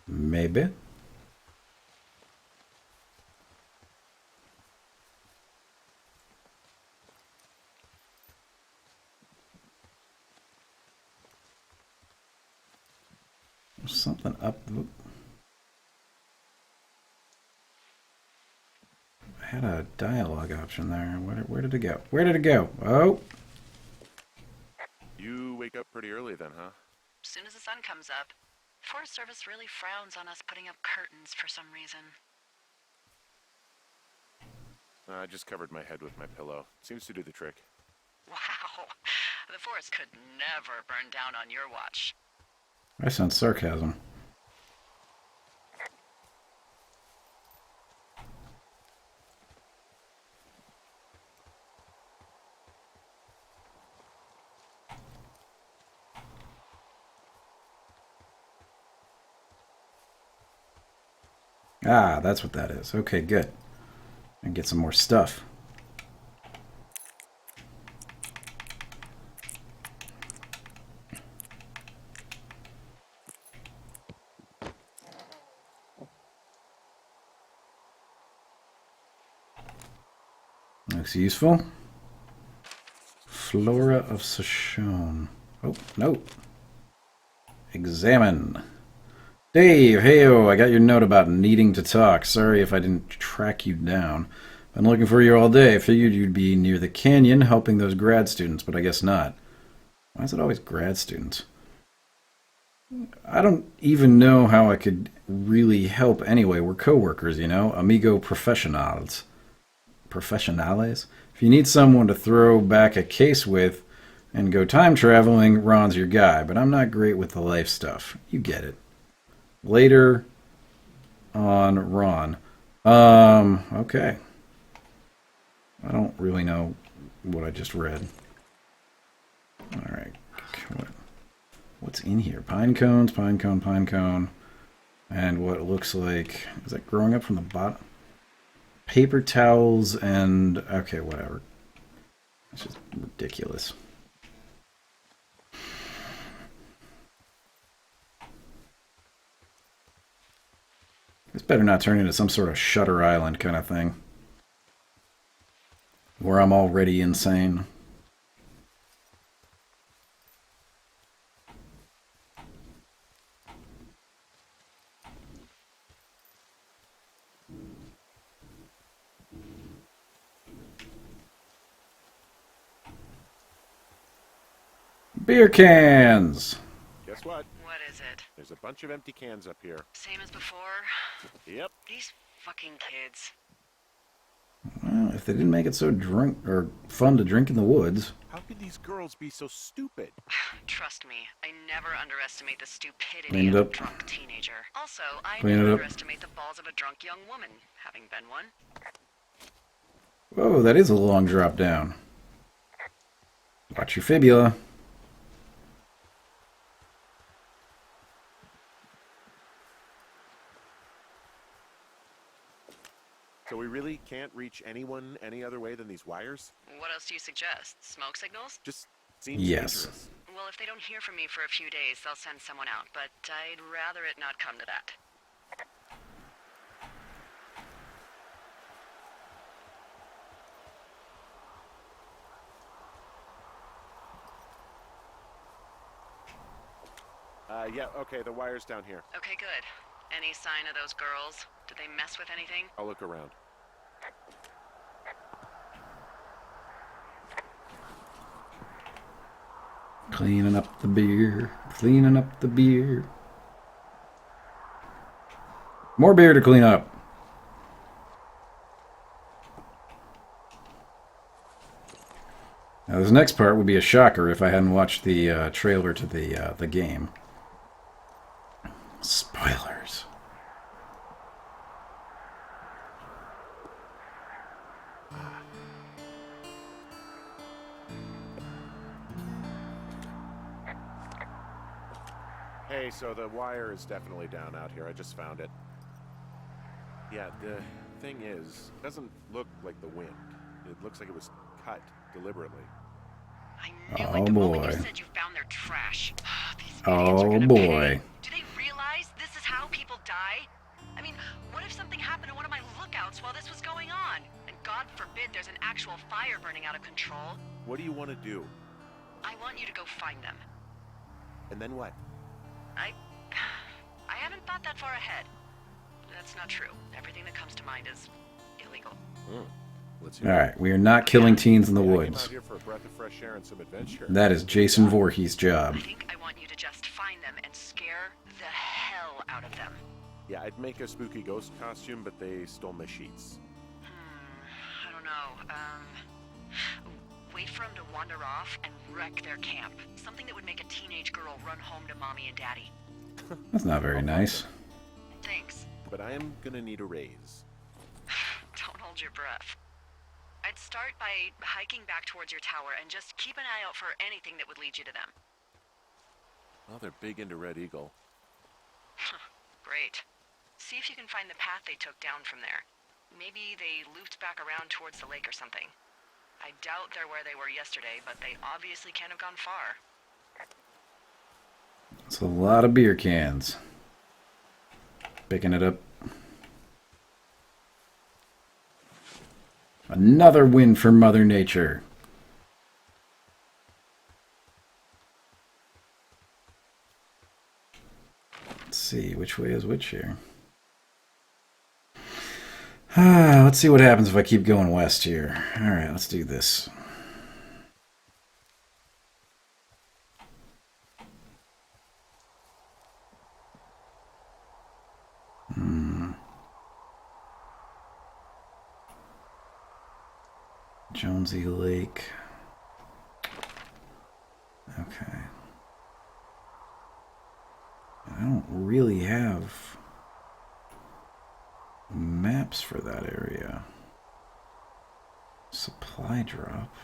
Maybe. There's something up. I had a dialogue option there. Where did it go? Where did it go? Oh. You wake up pretty early then, huh? As soon as the sun comes up. Forest Service really frowns on us putting up curtains for some reason. I just covered my head with my pillow. Seems to do the trick. Wow. The forest could never burn down on your watch. I sense sarcasm. Ah, that's what that is. Okay, good. And get some more stuff. Looks useful. Flora of Shoshone. Oh, no. Examine. Dave, heyo, I got your note about needing to talk. Sorry if I didn't track you down. Been looking for you all day. Figured you'd be near the canyon helping those grad students, but I guess not. Why is it always grad students? I don't even know how I could really help anyway. We're co-workers, you know? Amigo professionals. Professionales? If you need someone to throw back a case with and go time traveling, Ron's your guy, but I'm not great with the life stuff. You get it. Later on, Ron. Okay. I don't really know what I just read. Alright. What's in here? Pine cones, pine cone. And what looks like... Is that growing up from the bottom? Paper towels and... Okay, whatever. It's just ridiculous. This better not turn into some sort of Shutter Island kind of thing. Where I'm already insane. Beer cans! Guess what? What is it? There's a bunch of empty cans up here. Same as before? Yep. These fucking kids. Well, if they didn't make it so drunk or fun to drink in the woods. How could these girls be so stupid? Trust me, I never underestimate the stupidity Clean it of a up. drunk teenager. Also, I Clean never it up. underestimate the balls of a drunk young woman, having been one. Whoa, that is a long drop down. Watch your fibula. So we really can't reach anyone any other way than these wires? What else do you suggest? Smoke signals? Just seems Yes. dangerous. Well, if they don't hear from me for a few days, they'll send someone out, but I'd rather it not come to that. Yeah, okay, the wire's down here. Okay, good. Any sign of those girls? Did they mess with anything? I'll look around. Cleaning up the beer. Cleaning up the beer. More beer to clean up. Now, this next part would be a shocker if I hadn't watched the trailer to the game. Spoilers. Hey, so the wire is definitely down out here. I just found it. Yeah, the thing is, it doesn't look like the wind. It looks like it was cut deliberately. I knew Oh, it the moment boy. you said you found their trash. These idiots Oh, are gonna boy. pay. Do they realize this is how people die? I mean, what if something happened to one of my lookouts while this was going on? And God forbid there's an actual fire burning out of control. What do you want to do? I want you to go find them. And then what? I haven't thought that far ahead. That's not true. Everything that comes to mind is illegal. Let's hear it. Alright, we are not killing teens in the I came out woods. here for a breath of fresh air and some adventure. That is Jason Voorhees' job. I think I want you to just find them and scare the hell out of them. Yeah, I'd make a spooky ghost costume, but they stole my sheets. I don't know. Wait for them to wander off and wreck their camp. Something that would make a teenage girl run home to mommy and daddy. That's not very nice. Thanks. But I am gonna need a raise. Don't hold your breath. I'd start by hiking back towards your tower and just keep an eye out for anything that would lead you to them. Well, they're big into Red Eagle. Great. See if you can find the path they took down from there. Maybe they looped back around towards the lake or something. I doubt they're where they were yesterday, but they obviously can't have gone far. It's a lot of beer cans. Picking it up. Another win for Mother Nature. Let's see, which way is which here? Let's see what happens if I keep going west here. Alright, let's do this. Jonesy Lake. Okay. I don't really have maps for that area. Supply drop.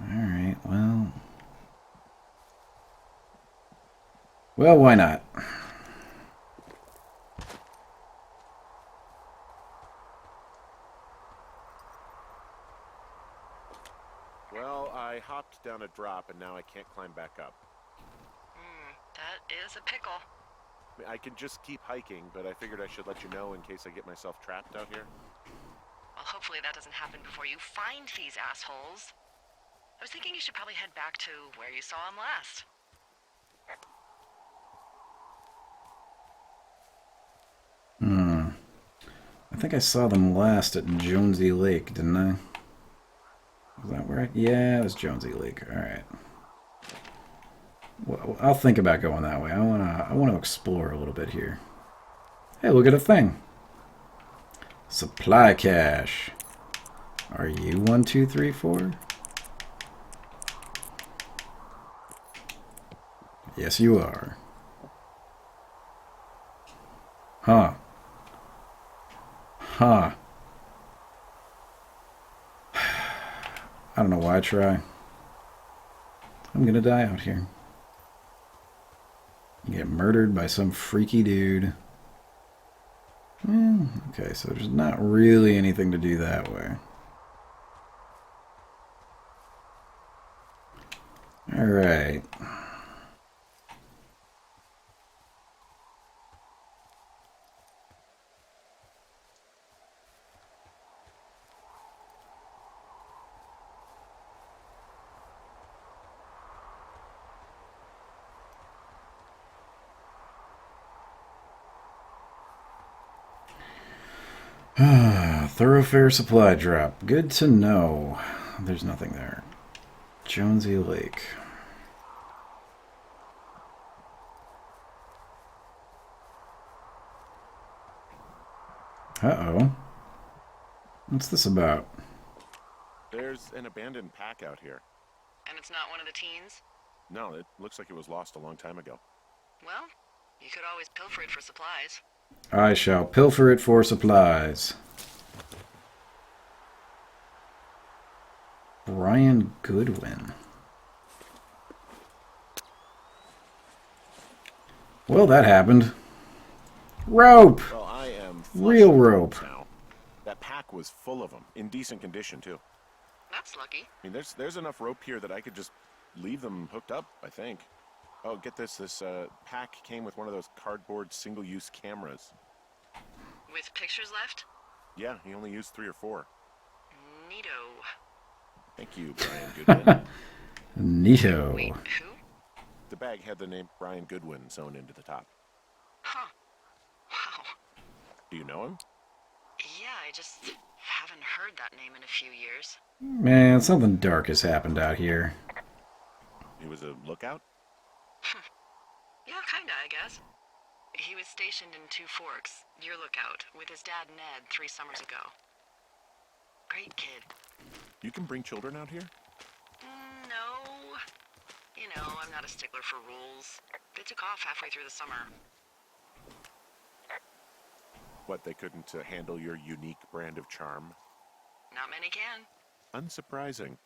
Alright, well. Well, why not? Well, I hopped down a drop and now I can't climb back up. That is a pickle. I mean, I can just keep hiking, but I figured I should let you know in case I get myself trapped out here. Well, hopefully that doesn't happen before you find these assholes. I was thinking you should probably head back to where you saw them last. I think I saw them last at Jonesy Lake, didn't I? Was that where yeah, it was Jonesy Lake. Alright. Well, I'll think about going that way. I wanna explore a little bit here. Hey, look at a thing. Supply cache. Are you 1, 2, 3, 4? Yes, you are. Huh. Huh. I don't know why I try. I'm gonna die out here. You get murdered by some freaky dude. Okay, so there's not really anything to do that way. Alright. Thoroughfare supply drop. Good to know. There's nothing there. Jonesy Lake. Uh-oh. What's this about? There's an abandoned pack out here. And it's not one of the teens? No, it looks like it was lost a long time ago. Well, you could always pilfer it for supplies. I shall pilfer it for supplies. Brian Goodwin. Well, that happened. Rope! Well, I am Real rope. now. That pack was full of them, in decent condition too. That's lucky. I mean, there's enough rope here that I could just leave them hooked up, I think. Oh, get this. This pack came with one of those cardboard single-use cameras. With pictures left? Yeah, he only used 3 or 4. Neato. Thank you, Brian Goodwin. Neato. Wait, who? The bag had the name Brian Goodwin sewn into the top. Huh. Wow. Do you know him? Yeah, I just haven't heard that name in a few years. Man, something dark has happened out here. He was a lookout? Yeah, kinda, I guess. He was stationed in Two Forks, your lookout, with his dad Ned 3 summers ago. Great kid. You can bring children out here? No. You know, I'm not a stickler for rules. They took off halfway through the summer. What, they couldn't handle your unique brand of charm? Not many can. Unsurprising.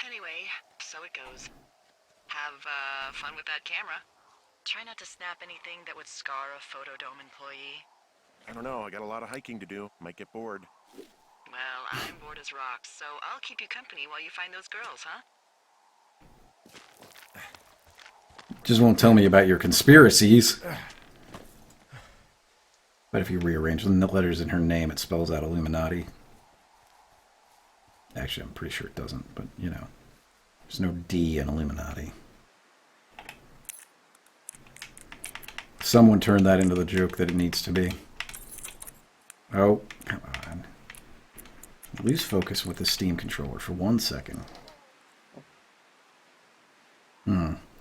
Anyway, so it goes. Have fun with that camera. Try not to snap anything that would scar a Photodome employee. I don't know, I got a lot of hiking to do. Might get bored. Well, I'm bored as rocks, so I'll keep you company while you find those girls, huh? Just won't tell me about your conspiracies. But if you rearrange the letters in her name, it spells out Illuminati. Actually, I'm pretty sure it doesn't, but you know. There's no D in Illuminati. Someone turned that into the joke that it needs to be. Oh, come on. Lose focus with the Steam controller for 1 second.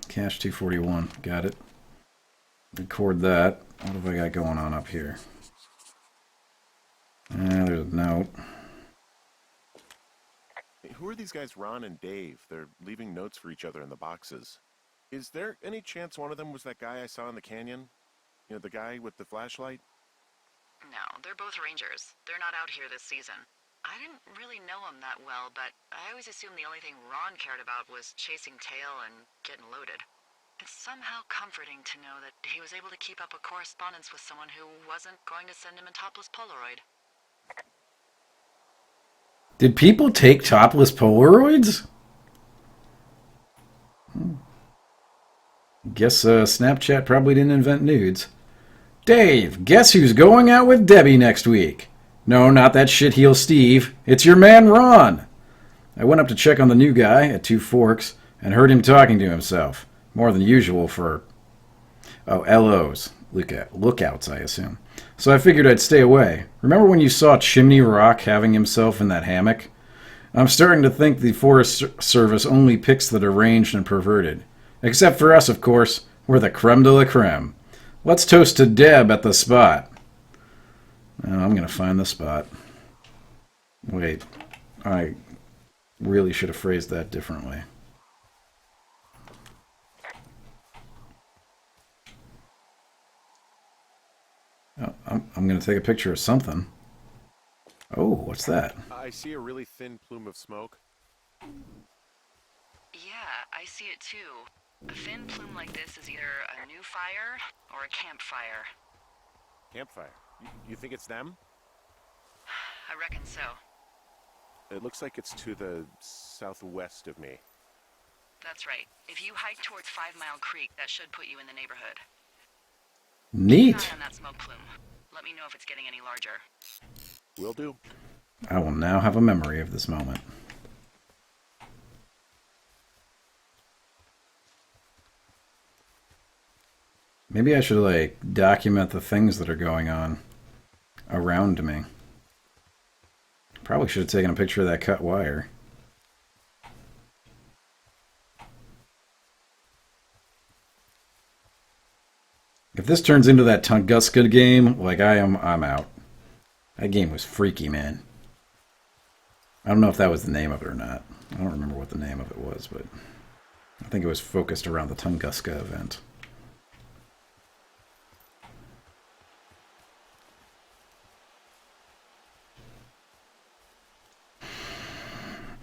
Cache 241. Got it. Record that. What have I got going on up here? There's a note. Hey, who are these guys, Ron and Dave? They're leaving notes for each other in the boxes. Is there any chance one of them was that guy I saw in the canyon? You know, the guy with the flashlight? No, they're both rangers. They're not out here this season. I didn't really know him that well, but I always assumed the only thing Ron cared about was chasing tail and getting loaded. It's somehow comforting to know that he was able to keep up a correspondence with someone who wasn't going to send him a topless Polaroid. Did people take topless Polaroids? Guess Snapchat probably didn't invent nudes. Dave, guess who's going out with Debbie next week? No, not that shitheel Steve. It's your man Ron. I went up to check on the new guy at Two Forks and heard him talking to himself. More than usual for... Oh, LOs. Lookouts, I assume. So I figured I'd stay away. Remember when you saw Chimney Rock having himself in that hammock? I'm starting to think the Forest Service only picks the deranged and perverted. Except for us, of course. We're the creme de la creme. Let's toast to Deb at the spot. Oh, I'm gonna find the spot. Wait, I really should have phrased that differently. Oh, I'm gonna take a picture of something. Oh, what's that? I see a really thin plume of smoke. Yeah, I see it too. A thin plume like this is either a new fire or a campfire. Campfire. You think it's them? I reckon so. It looks like it's to the southwest of me. That's right. If you hike towards 5 Mile Creek, that should put you in the neighborhood. Keep Neat. an eye on that smoke plume. Let me know if it's getting any larger. Will do. I will now have a memory of this moment. Maybe I should, like, document the things that are going on around me. Probably should have taken a picture of that cut wire. If this turns into that Tunguska game, like I'm out. That game was freaky, man. I don't know if that was the name of it or not. I don't remember what the name of it was, but I think it was focused around the Tunguska event.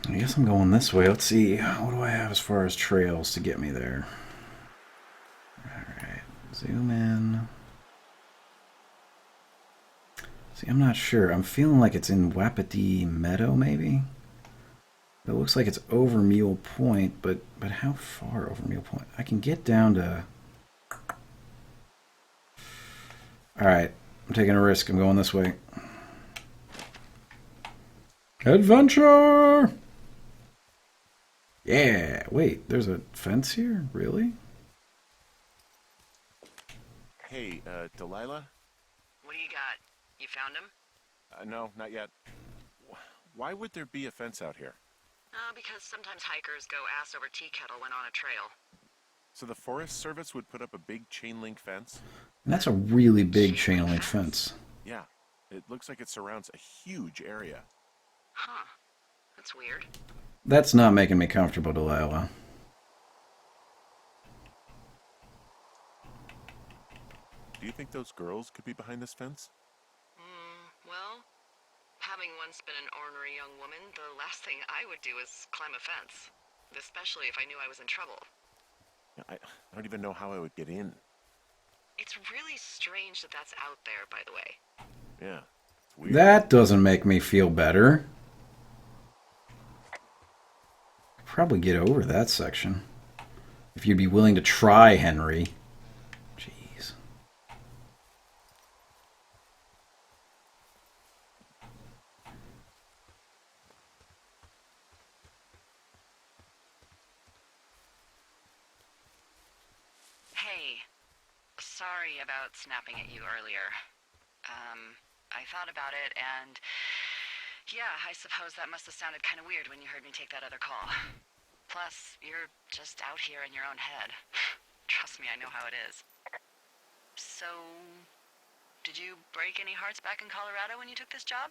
I guess I'm going this way. Let's see. What do I have as far as trails to get me there? Alright. Zoom in. See, I'm not sure. I'm feeling like it's in Wapiti Meadow, maybe? It looks like it's over Mule Point, but how far over Mule Point? I can get down to... Alright. I'm taking a risk. I'm going this way. Adventure! Yeah, wait, there's a fence here? Really? Hey, Delilah? What do you got? You found him? No, not yet. Why would there be a fence out here? Because sometimes hikers go ass over tea kettle when on a trail. So the Forest Service would put up a big chain link fence? And that's a really big chain link fence. Yeah, it looks like it surrounds a huge area. Huh. That's weird. That's not making me comfortable, Delilah. Do you think those girls could be behind this fence? Well, having once been an ornery young woman, the last thing I would do is climb a fence. Especially if I knew I was in trouble. I don't even know how I would get in. It's really strange that that's out there, by the way. Yeah, it's weird. That doesn't make me feel better. Probably get over that section. If you'd be willing to try, Henry. Jeez. Hey, sorry about snapping at you earlier. I thought about it, and yeah, I suppose that must have sounded kind of weird when you heard me take that other call. Plus, you're just out here in your own head. Trust me, I know how it is. So, did you break any hearts back in Colorado when you took this job?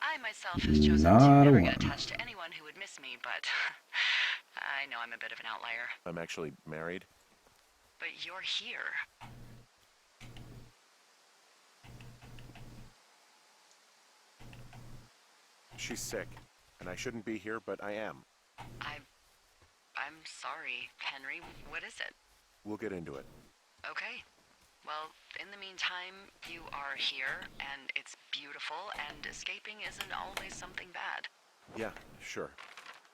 I myself has chosen Not to a never one. get attached to anyone who would miss me, but I know I'm a bit of an outlier. I'm actually married. But you're here. She's sick, and I shouldn't be here, but I am. I'm sorry, Henry. What is it? We'll get into it. Okay. Well, in the meantime, you are here, and it's beautiful, and escaping isn't always something bad. Yeah, sure.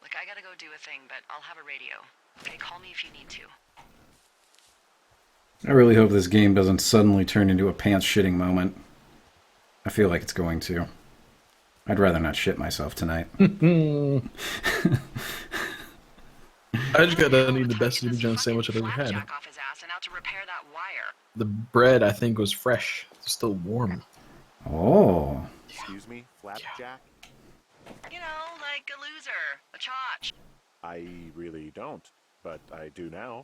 Look, I gotta go do a thing, but I'll have a radio. Okay, call me if you need to. I really hope this game doesn't suddenly turn into a pants-shitting moment. I feel like it's going to. I'd rather not shit myself tonight. I just got done eating the best Jimmy John sandwich I've ever had. Jack off his ass and out to repair that wire. The bread, I think, was fresh. It's still warm. Oh. Excuse me, Flapjack? You know, like a loser, a chotch. I really don't, but I do now.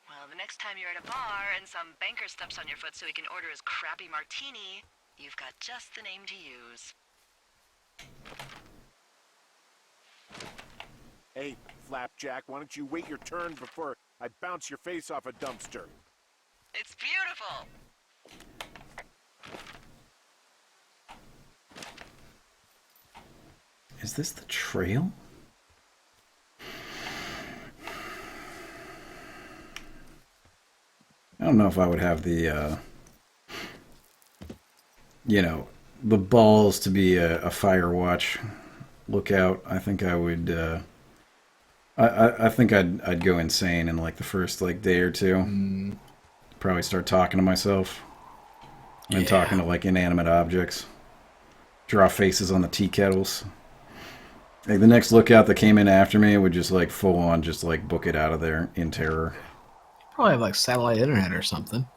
Well, the next time you're at a bar and some banker steps on your foot so he can order his crappy martini, You've got just the name to use. Hey, Flapjack, why don't you wait your turn before I bounce your face off a dumpster? It's beautiful! Is this the trail? I don't know if I would have the, you know, the balls to be a fire watch lookout. I think I would, I think I'd go insane in like the first like day or two. Probably start talking to myself. And talking to like inanimate objects. Draw faces on the tea kettles. Like the next lookout that came in after me would just like full on just like book it out of there in terror. Probably have like satellite internet or something.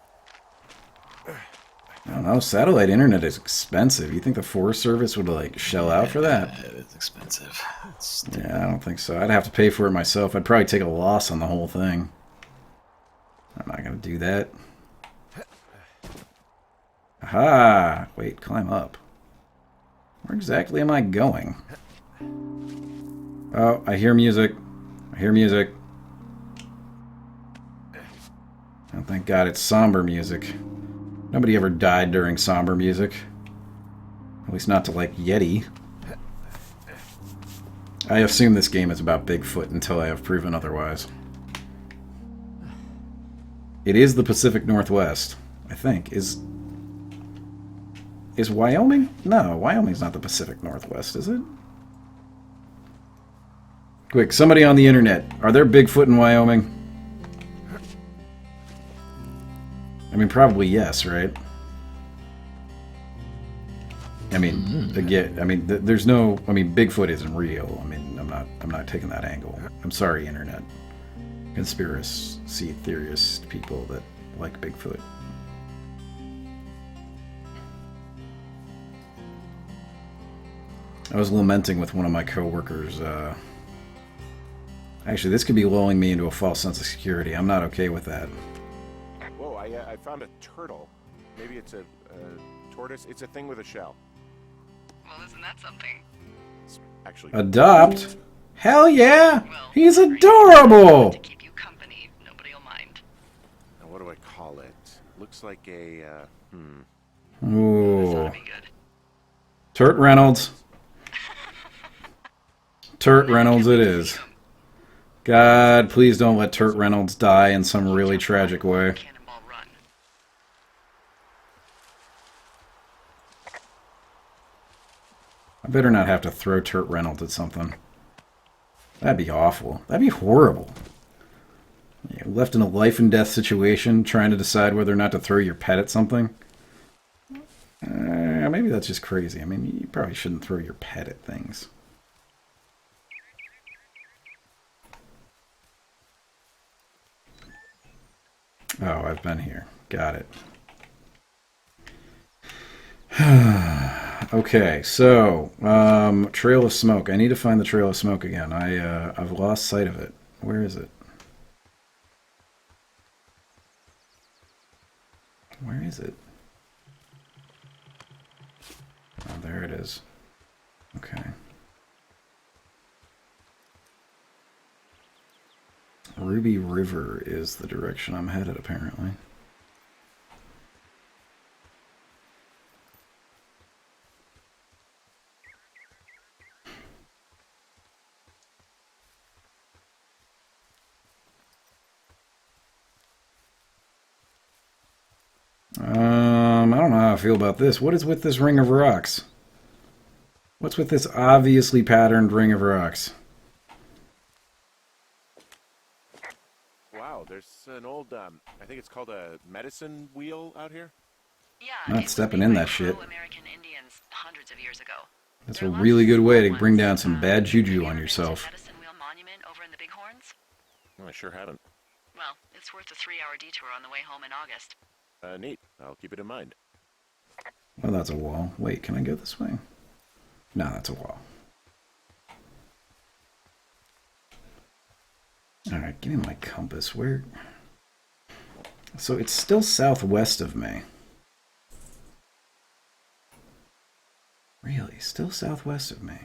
I don't know. Satellite internet is expensive. You think the Forest Service would like shell out for that? It's expensive. Yeah, I don't think so. I'd have to pay for it myself. I'd probably take a loss on the whole thing. I'm not gonna do that. Aha! Wait, climb up. Where exactly am I going? Oh, I hear music. I hear music. Oh, thank God it's somber music. Nobody ever died during somber music. At least not to, like, Yeti. I assume this game is about Bigfoot until I have proven otherwise. It is the Pacific Northwest, I think. Is Wyoming? No, Wyoming's not the Pacific Northwest, is it? Quick, somebody on the internet. Are there Bigfoot in Wyoming? I mean, probably yes, right? I mean, again, I mean, there's no. I mean, Bigfoot isn't real. I mean, I'm not taking that angle. I'm sorry, internet. Conspiracy theorist people that like Bigfoot. I was lamenting with one of my coworkers. Actually, this could be lulling me into a false sense of security. I'm not okay with that. Whoa, I found a turtle. Maybe it's a tortoise. It's a thing with a shell. Well, isn't that something? It's actually Adopt? Hell yeah! Well, He's adorable! To keep you company, nobody'll mind. Now, what do I call it? Looks like a Ooh. That'd be good. Turt Reynolds. Turt Reynolds it is. God, please don't let Turt Reynolds die in some really tragic way. Cannonball Run. I better not have to throw Turt Reynolds at something. That'd be awful. That'd be horrible. You're left in a life and death situation trying to decide whether or not to throw your pet at something. Maybe that's just crazy. I mean, you probably shouldn't throw your pet at things. Oh, I've been here. Got it. Okay, so Trail of Smoke. I need to find the Trail of Smoke again. I've lost sight of it. Where is it? Where is it? Oh, there it is. Okay. Ruby River is the direction I'm headed, apparently. I don't know how I feel about this. What is with this ring of rocks? What's with this obviously patterned ring of rocks? wow. There's an old I think it's called a medicine wheel out here. Yeah, Not it was stepping made in by that shit. Pro-American Indians hundreds of years ago. That's There a are lots really of good way to small bring ones. down some bad Have juju you on ever been to yourself. Medicine Wheel Monument over in the Bighorns? I sure haven't. Well, it's worth a 3-hour detour on the way home in August. Neat. I'll keep it in mind. Oh, that's a wall. Wait, can I go this way? No, that's a wall. Alright, give me my compass. Where? So it's still southwest of me. Really? Still southwest of me.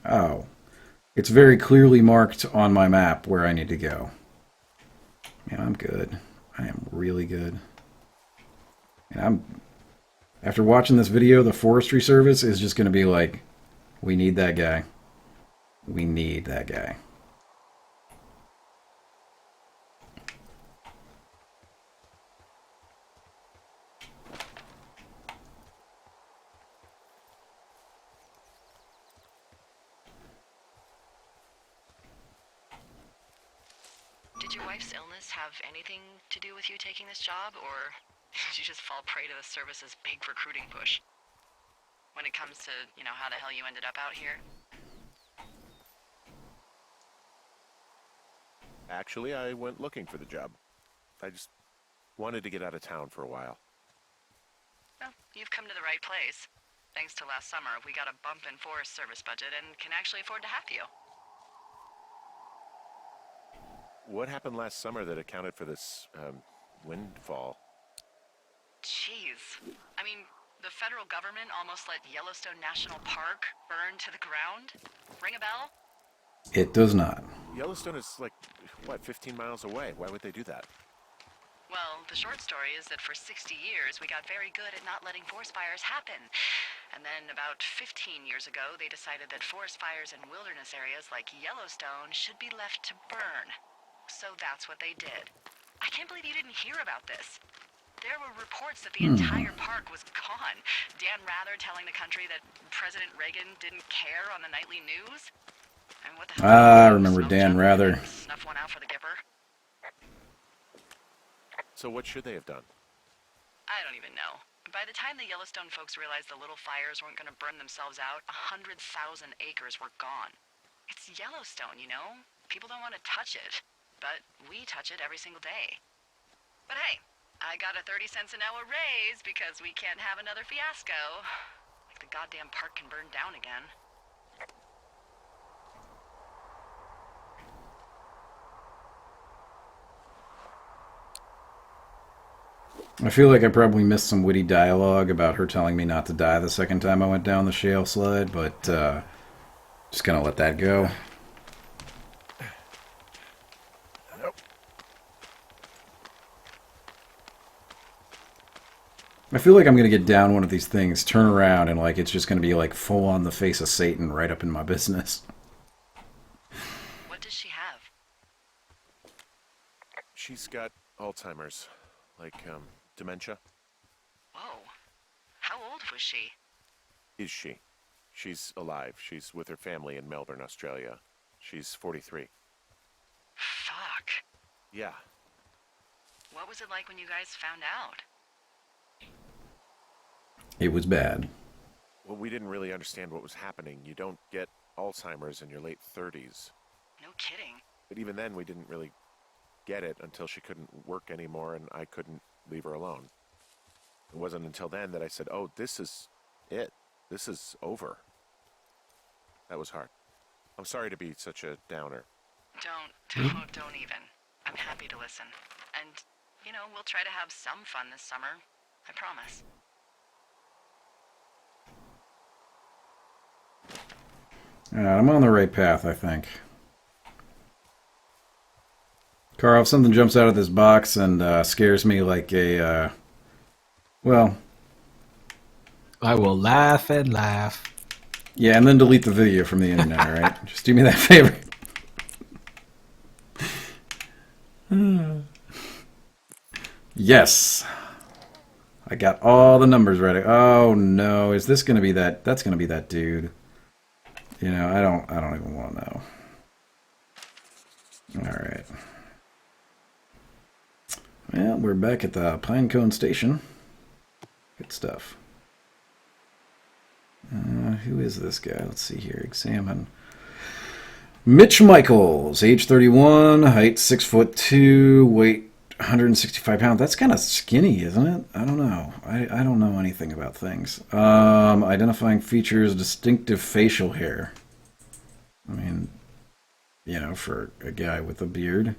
Oh. It's very clearly marked on my map where I need to go. Man, I'm good. I am really good. And after watching this video, the Forestry Service is just going to be like, we need that guy. We need that guy. Did your wife's illness have anything to do with you taking this job, or did you just fall prey to the service's big recruiting push? When it comes to, you know, how the hell you ended up out here? Actually, I went looking for the job. I just wanted to get out of town for a while. Well, you've come to the right place. Thanks to last summer, we got a bump in Forest Service budget and can actually afford to have you. What happened last summer that accounted for this windfall? Jeez. I mean, the federal government almost let Yellowstone National Park burn to the ground? Ring a bell? It does not. Yellowstone is like, what, 15 miles away? Why would they do that? Well, the short story is that for 60 years, we got very good at not letting forest fires happen. And then about 15 years ago, they decided that forest fires in wilderness areas like Yellowstone should be left to burn. So that's what they did. I can't believe you didn't hear about this. There were reports that the entire park was gone. Dan Rather telling the country that President Reagan didn't care on the nightly news. And what the hell? I remember Dan Rather. Snuff one out for the Gipper. So what should they have done? I don't even know. By the time the Yellowstone folks realized the little fires weren't going to burn themselves out, 100,000 acres were gone. It's Yellowstone, you know? People don't want to touch it. But we touch it every single day. But hey, I got a 30 cents an hour raise because we can't have another fiasco. Like the goddamn park can burn down again. I feel like I probably missed some witty dialogue about her telling me not to die the second time I went down the shale slide, but just gonna let that go. I feel like I'm going to get down one of these things, turn around, and like it's just going to be like full on the face of Satan right up in my business. What does she have? She's got Alzheimer's, like dementia. Whoa. How old was she? Is she? She's alive. She's with her family in Melbourne, Australia. She's 43. Fuck. Yeah. What was it like when you guys found out? It was bad. Well, we didn't really understand what was happening. You don't get Alzheimer's in your late 30s. No kidding. But even then, we didn't really get it until she couldn't work anymore and I couldn't leave her alone. It wasn't until then that I said, oh, this is it. This is over. That was hard. I'm sorry to be such a downer. Don't even. I'm happy to listen. And, you know, we'll try to have some fun this summer. I promise. Alright, I'm on the right path, I think. Carl, if something jumps out of this box and scares me like a, well... I will laugh and laugh. Yeah, and then delete the video from the internet, alright? Just do me that favor. Yes! I got all the numbers ready. Oh no, is this gonna be that? That's gonna be that dude. You know, I don't even want to know. Alright. Well, we're back at the Pinecone Station. Good stuff. Who is this guy? Let's see here. Examine. Mitch Michaels, age 31, height 6'2", weight 165 pounds. That's kind of skinny, isn't it? I don't know. I don't know anything about things. Identifying features, distinctive facial hair. I mean, you know, for a guy with a beard.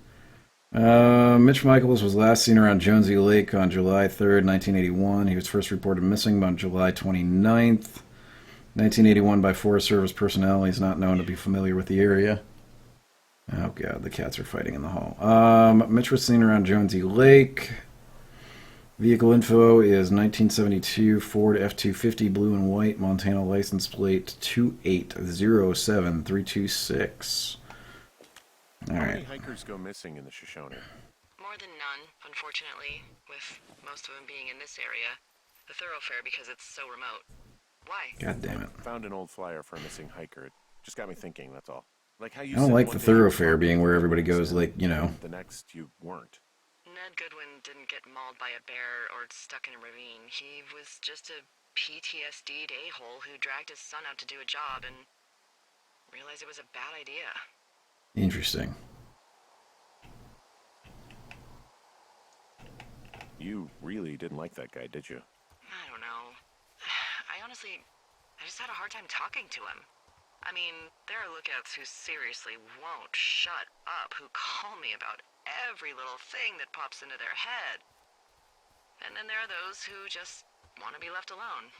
Mitch Michaels was last seen around Jonesy Lake on July 3rd, 1981. He was first reported missing on July 29th, 1981 by Forest Service personnel. He's not known to be familiar with the area. Oh god, the cats are fighting in the hall. Mitch was seen around Jonesy Lake. Vehicle info is 1972 Ford F-250 blue and white, Montana license plate 2807326. All How right. many hikers go missing in the Shoshone? More than none, unfortunately, with most of them being in this area. The thoroughfare because it's so remote. Why? God damn it. Found an old flyer for a missing hiker. It just got me thinking, that's all. Like how you I don't said like one the day you were thoroughfare talking being to where a everybody woman, goes, like, you know. The next you weren't. Ned Goodwin didn't get mauled by a bear or stuck in a ravine. He was just a PTSD'd a-hole who dragged his son out to do a job and realized it was a bad idea. Interesting. You really didn't like that guy, did you? I don't know. I just had a hard time talking to him. I mean, there are lookouts who seriously won't shut up, who call me about every little thing that pops into their head. And then there are those who just want to be left alone.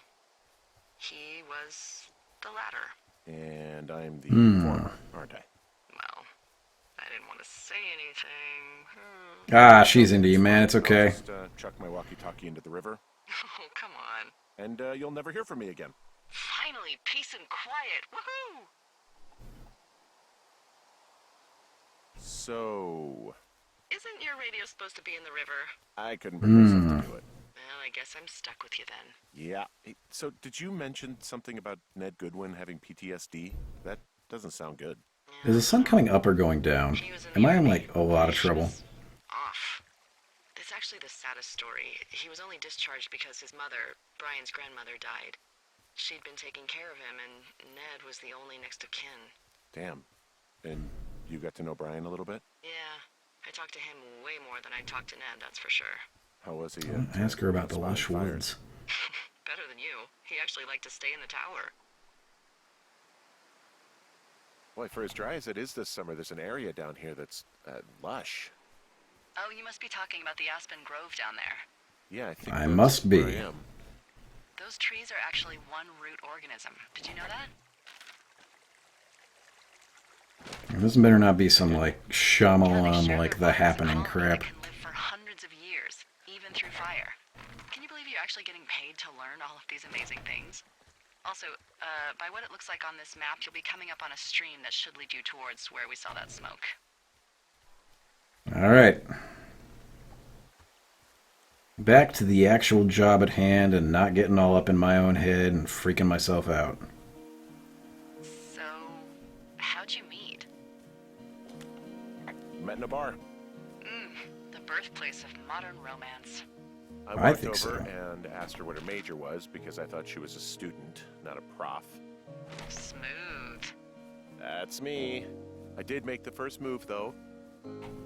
He was the latter. And I'm the former, aren't I? Well, I didn't want to say anything. Ah, she's into you, man. It's okay. I'll just chuck my walkie-talkie into the river, Oh, come on. and you'll never hear from me again. Finally, peace and quiet. Woohoo! So, Isn't your radio supposed to be in the river? I couldn't bring myself to do it. Well, I guess I'm stuck with you then. Yeah. Hey, so, did you mention something about Ned Goodwin having PTSD? That doesn't sound good. Is the sun coming up or going down? Am I in, like, a lot of trouble? Off. It's actually the saddest story. He was only discharged because his mother, Brian's grandmother, died. She'd been taking care of him, and Ned was the only next of kin. Damn. And you got to know Brian a little bit? Yeah, I talked to him way more than I talked to Ned, that's for sure. How was he? Ask her about the spotting lush fires? woods. Better than you. He actually liked to stay in the tower. Boy, for as dry as it is this summer, there's an area down here that's lush. Oh, you must be talking about the Aspen Grove down there. Yeah, I think I that's must be. where I am. Those trees are actually one root organism. Did you know that? This better not be some, like, Shyamalan, like, The Happening crap. Can live for hundreds of years, even through fire. Can you believe you're actually getting paid to learn all of these amazing things? Also, by what it looks like on this map, you'll be coming up on a stream that should lead you towards where we saw that smoke. Alright. Back to the actual job at hand and not getting all up in my own head and freaking myself out. So, how'd you meet? Met in a bar. The birthplace of modern romance. I I walked think over so. and asked her what her major was because I thought she was a student, not a prof. Smooth. That's me. I did make the first move, though.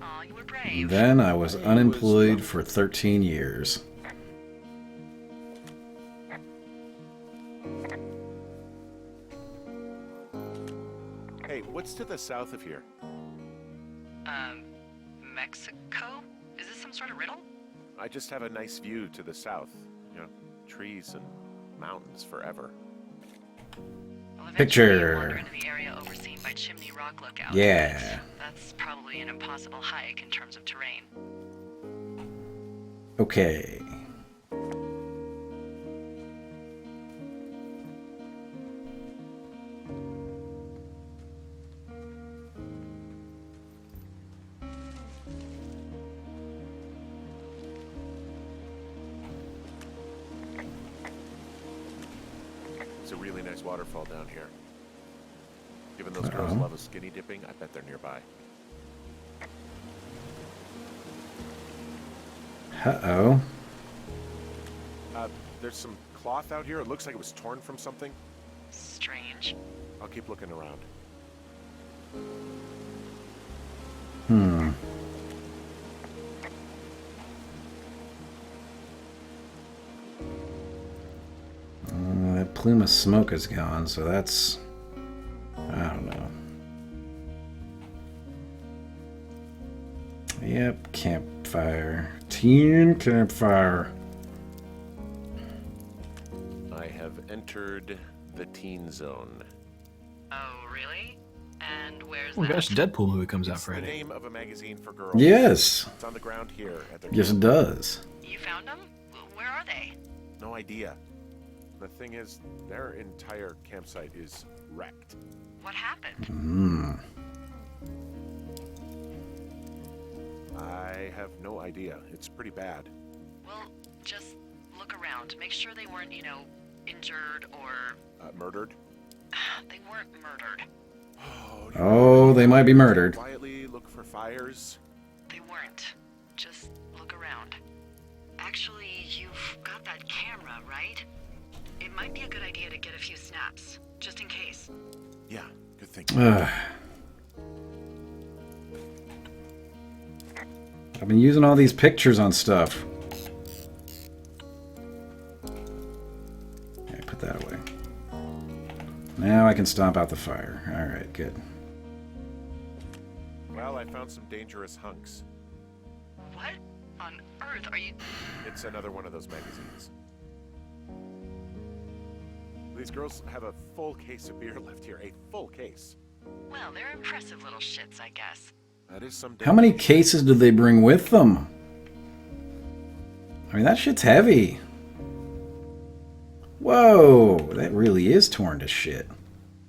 Aw, you were brave. Then I was unemployed for 13 years. Hey, what's to the south of here? Mexico? Is this some sort of riddle? I just have a nice view to the south. You know, trees and mountains forever. Well, eventually Picture. you'll wander into the area overseen by Chimney Rock Lookout. Yeah. That's probably an impossible hike in terms of terrain. Okay. It's a really nice waterfall down here. Given those girls love a skinny dipping, I bet they're nearby. Uh-oh. There's some cloth out here. It looks like it was torn from something. Strange. I'll keep looking around. Hmm. That plume of smoke is gone, so that's... I don't know. Yep, campfire. Teen campfire. I have entered the teen zone. Oh, really? And where's Oh my that? gosh, Deadpool movie comes out It's the Friday. name of a magazine for girls. Yes. It's on the ground here at their Yes, it camp. does. You found them? Where are they? No idea. The thing is, their entire campsite is wrecked. What happened? Hmm. I have no idea. It's pretty bad. Well, just look around. Make sure they weren't, injured or... Murdered? They weren't murdered. Oh, they might be murdered. Quietly look for fires. They weren't. Just look around. Actually, you've got that camera, right? It might be a good idea to get a few snaps, just in case. Yeah, good thinking. Ugh. I've been using all these pictures on stuff. Okay, put that away. Now I can stomp out the fire. Alright, good. Well, I found some dangerous hunks. What on earth are you... It's another one of those magazines. These girls have a full case of beer left here. A full case. Well, they're impressive little shits, I guess. That is some How many cases did they bring with them? I mean, that shit's heavy. Whoa, that really is torn to shit.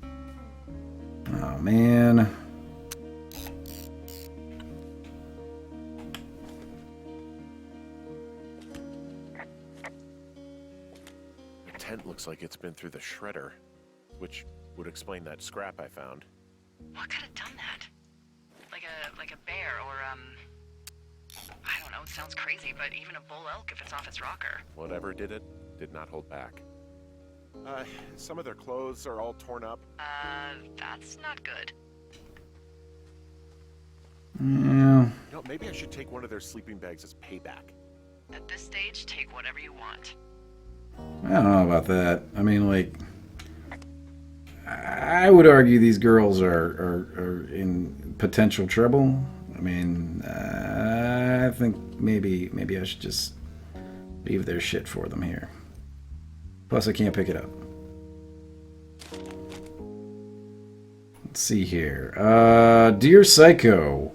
Oh, man. The tent looks like it's been through the shredder, which would explain that scrap I found. What could have done that? Like a bear or, I don't know, it sounds crazy, but even a bull elk if it's off its rocker. Whatever did it, did not hold back. Some of their clothes are all torn up. That's not good. Yeah. You know, maybe I should take one of their sleeping bags as payback. At this stage, take whatever you want. I don't know about that. I mean, like, I would argue these girls are in potential trouble. I mean, I think maybe I should just leave their shit for them here. Plus, I can't pick it up. Let's see here. Dear Psycho,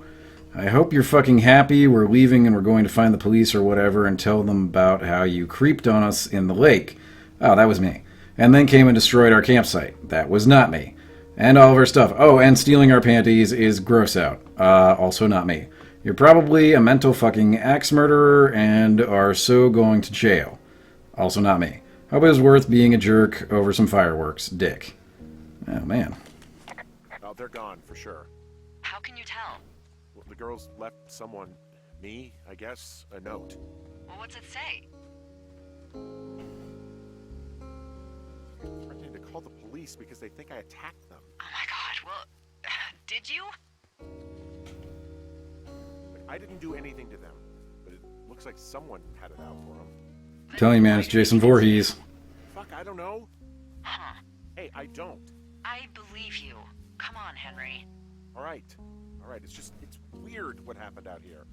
I hope you're fucking happy. We're leaving and we're going to find the police or whatever and tell them about how you creeped on us in the lake. Oh, that was me. And then came and destroyed our campsite. That was not me. And all of our stuff. Oh, and stealing our panties is gross out. Also not me. You're probably a mental fucking axe murderer and are so going to jail. Also not me. Hope it was worth being a jerk over some fireworks. Dick. Oh, man. Oh, they're gone for sure. How can you tell? Well, the girls left someone, me, I guess, a note. Well, what's it say? Threatening to call the police because they think I attacked them. Oh my god, well, did you? I didn't do anything to them, but it looks like someone had it out for them. I'm telling you, man, it's Jason Voorhees. Fuck, I don't know. Huh. Hey, I don't. I believe you. Come on, Henry. All right, it's weird what happened out here.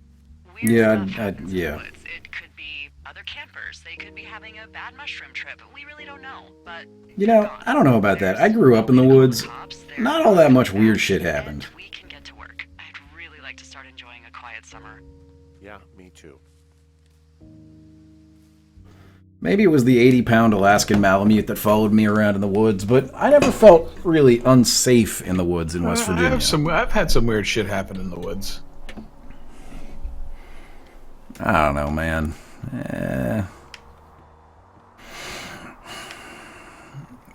Weird Yeah, stuff happens in the yeah. woods. It could be other campers. They could be having a bad mushroom trip. We really don't know, but... You know, I don't know about that. I grew up in the woods. Not all that much weird shit happened. And we can get to work. I'd really like to start enjoying a quiet summer. Yeah, me too. Maybe it was the 80-pound Alaskan Malamute that followed me around in the woods, but I never felt really unsafe in the woods in West Virginia. I've had some weird shit happen in the woods. I don't know, man. I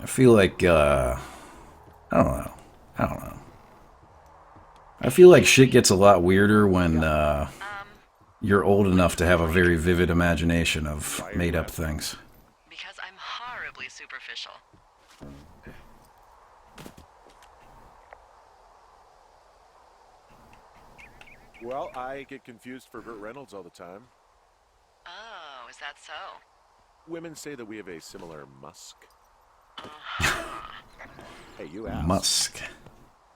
feel like, I don't know. I feel like shit gets a lot weirder when, you're old enough to have a very vivid imagination of made-up things. Because I'm horribly superficial. Well, I get confused for Burt Reynolds all the time. Oh, is that so? Women say that we have a similar musk. Uh-huh. Hey, you asked. Musk.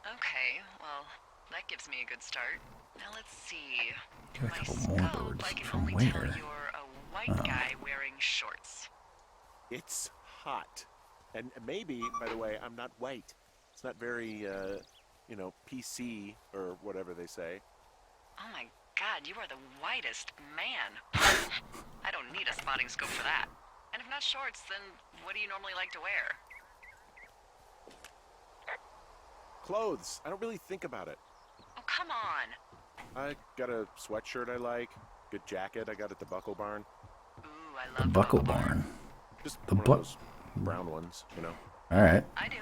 Okay, well, that gives me a good start. Now let's see. Got a My couple more scope, birds. I can From only tell where? you're a white guy wearing shorts. It's hot. And maybe, by the way, I'm not white. It's not very, PC or whatever they say. Oh my god, you are the whitest man. I don't need a spotting scope for that. And if not shorts, then what do you normally like to wear? Clothes. I don't really think about it. Oh, come on. I got a sweatshirt I like. Good jacket I got at the Buckle Barn. Ooh, I The love Buckle Barn. Just The one of those brown ones, you know. All right. I do.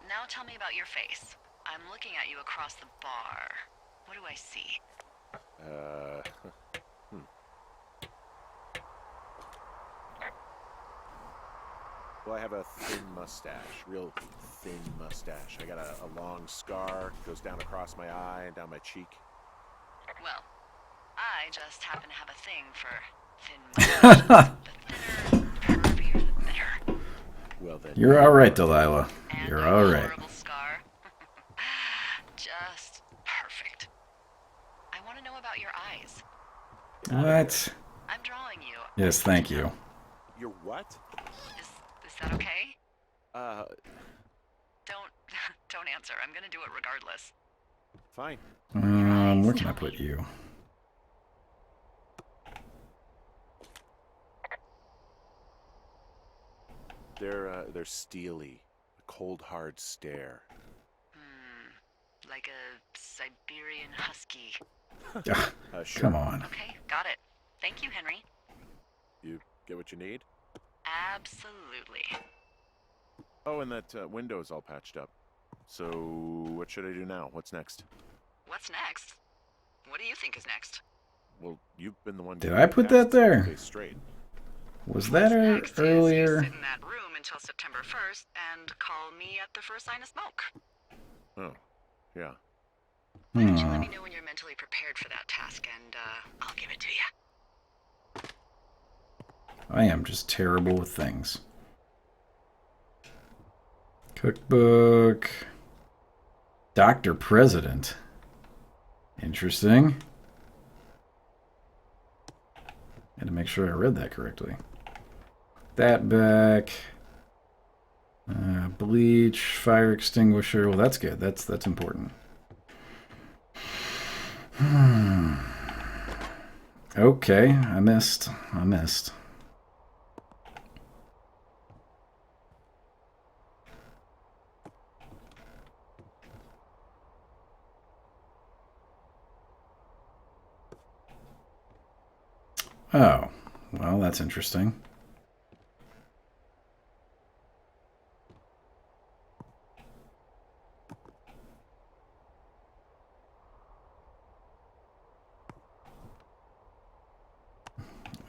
Now tell me about your face. I'm looking at you across the bar. What do I see? Well, I have a thin mustache, real thin mustache. I got a long scar, goes down across my eye and down my cheek. Well, I just happen to have a thing for thin mustaches. The thinner, curvier, the better. Well then, You're all right, Delilah. And You're a all right. horrible scar. Just perfect. I want to know about your eyes. What? I'm drawing you. Yes, thank you. you're what? Is that okay? Don't don't answer. I'm gonna do it regardless. Fine. Where can I put you? They're steely, a cold, hard stare. Like a Siberian husky. Sure. Come on. Okay, got it. Thank you, Henry. You get what you need? Absolutely. Oh, and that window's all patched up. So, what should I do now? What's next? What's next? What do you think is next? Well, you've been the one. Did doing I the put that tests to keep there? the case Straight. Was that Next is you earlier? sit in that room until September 1st and call me at the first sign of smoke. Oh, yeah. Why don't you let me know when you're mentally prepared for that task, and I'll give it to you. I am just terrible with things. Cookbook. Dr. President. Interesting. Had to make sure I read that correctly. That back. Bleach, fire extinguisher. Well, that's good. That's important. Okay, I missed. Oh, well, that's interesting.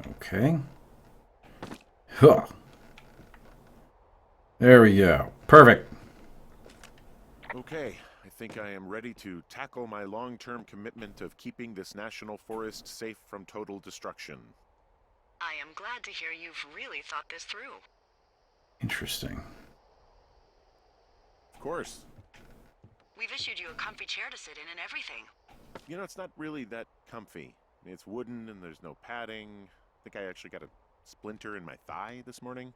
Okay. Huh. There we go. Perfect. Okay, I think I am ready to tackle my long-term commitment of keeping this national forest safe from total destruction. I am glad to hear you've really thought this through. Interesting. Of course. We've issued you a comfy chair to sit in and everything. You know, it's not really that comfy. I mean, it's wooden and there's no padding. I think I actually got a splinter in my thigh this morning.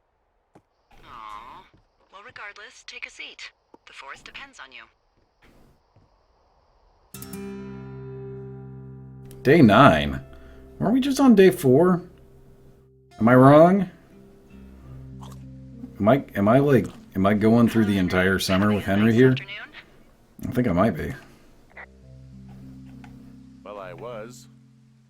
Aww. Well, regardless, take a seat. The forest depends on you. Day 9. Weren't we just on day 4? Am I wrong? Am I going through the entire summer with Henry here? I think I might be. Well, I was.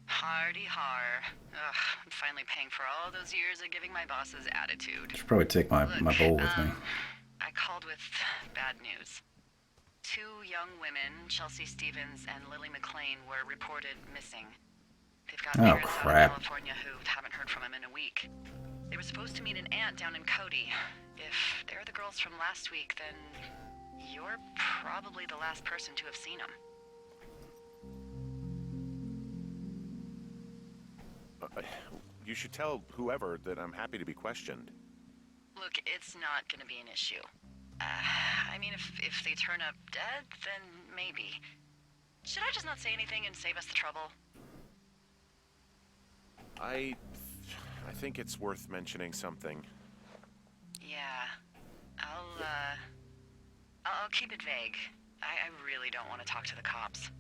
Hardy har. Ugh, I'm finally paying for all those years of giving my bosses attitude. Should probably take my bowl with me. I called with bad news. 2 young women, Chelsea Stevens and Lily McLean, were reported missing. They've got parents out in California who haven't heard from them in a week. They were supposed to meet an aunt down in Cody. If they're the girls from last week, then you're probably the last person to have seen them. You should tell whoever that I'm happy to be questioned. Look, it's not gonna be an issue. I mean, if they turn up dead, then maybe. Should I just not say anything and save us the trouble? I think it's worth mentioning something. Yeah. I'll keep it vague. I really don't want to talk to the cops.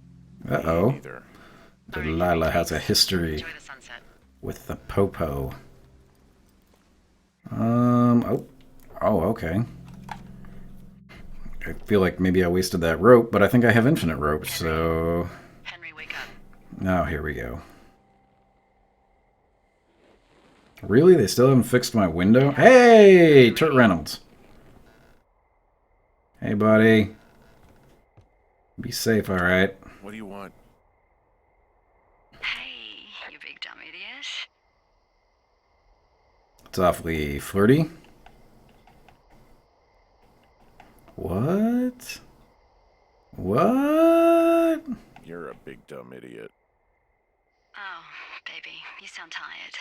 Uh-oh. Neither. Delilah has a history Enjoy the sunset. with the popo. Oh, okay. I feel like maybe I wasted that rope, but I think I have infinite rope, so... Henry, wake up. Now, here we go. Really? They still haven't fixed my window? Hey! Turt Reynolds. Hey, buddy. Be safe, alright? What do you want? Hey, you big dumb idiot. It's awfully flirty. What? What? You're a big dumb idiot. Oh, baby, you sound tired.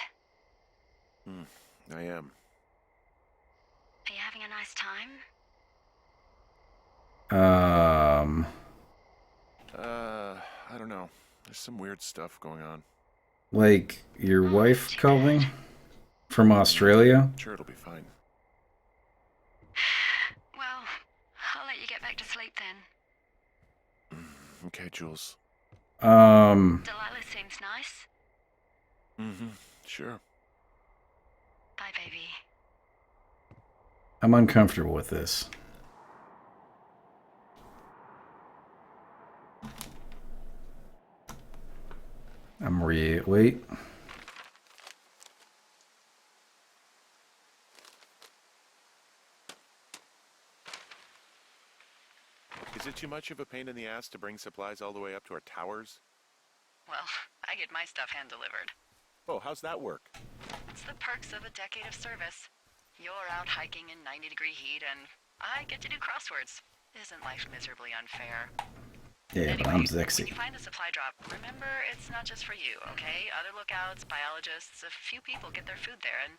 I am. Are you having a nice time? I don't know. There's some weird stuff going on. Like your wife calling from Australia? Sure, it'll be fine. Well, I'll let you get back to sleep then. Okay, Jules. Delilah seems nice. Sure. Bye, baby. I'm uncomfortable with this. Wait. Is it too much of a pain in the ass to bring supplies all the way up to our towers? Well, I get my stuff hand-delivered. Oh, how's that work? It's the perks of a decade of service. You're out hiking in 90-degree heat, and I get to do crosswords. Isn't life miserably unfair? Yeah, but I'm When sexy. you find the supply drop, remember it's not just for you, okay? Other lookouts, biologists, a few people get their food there, and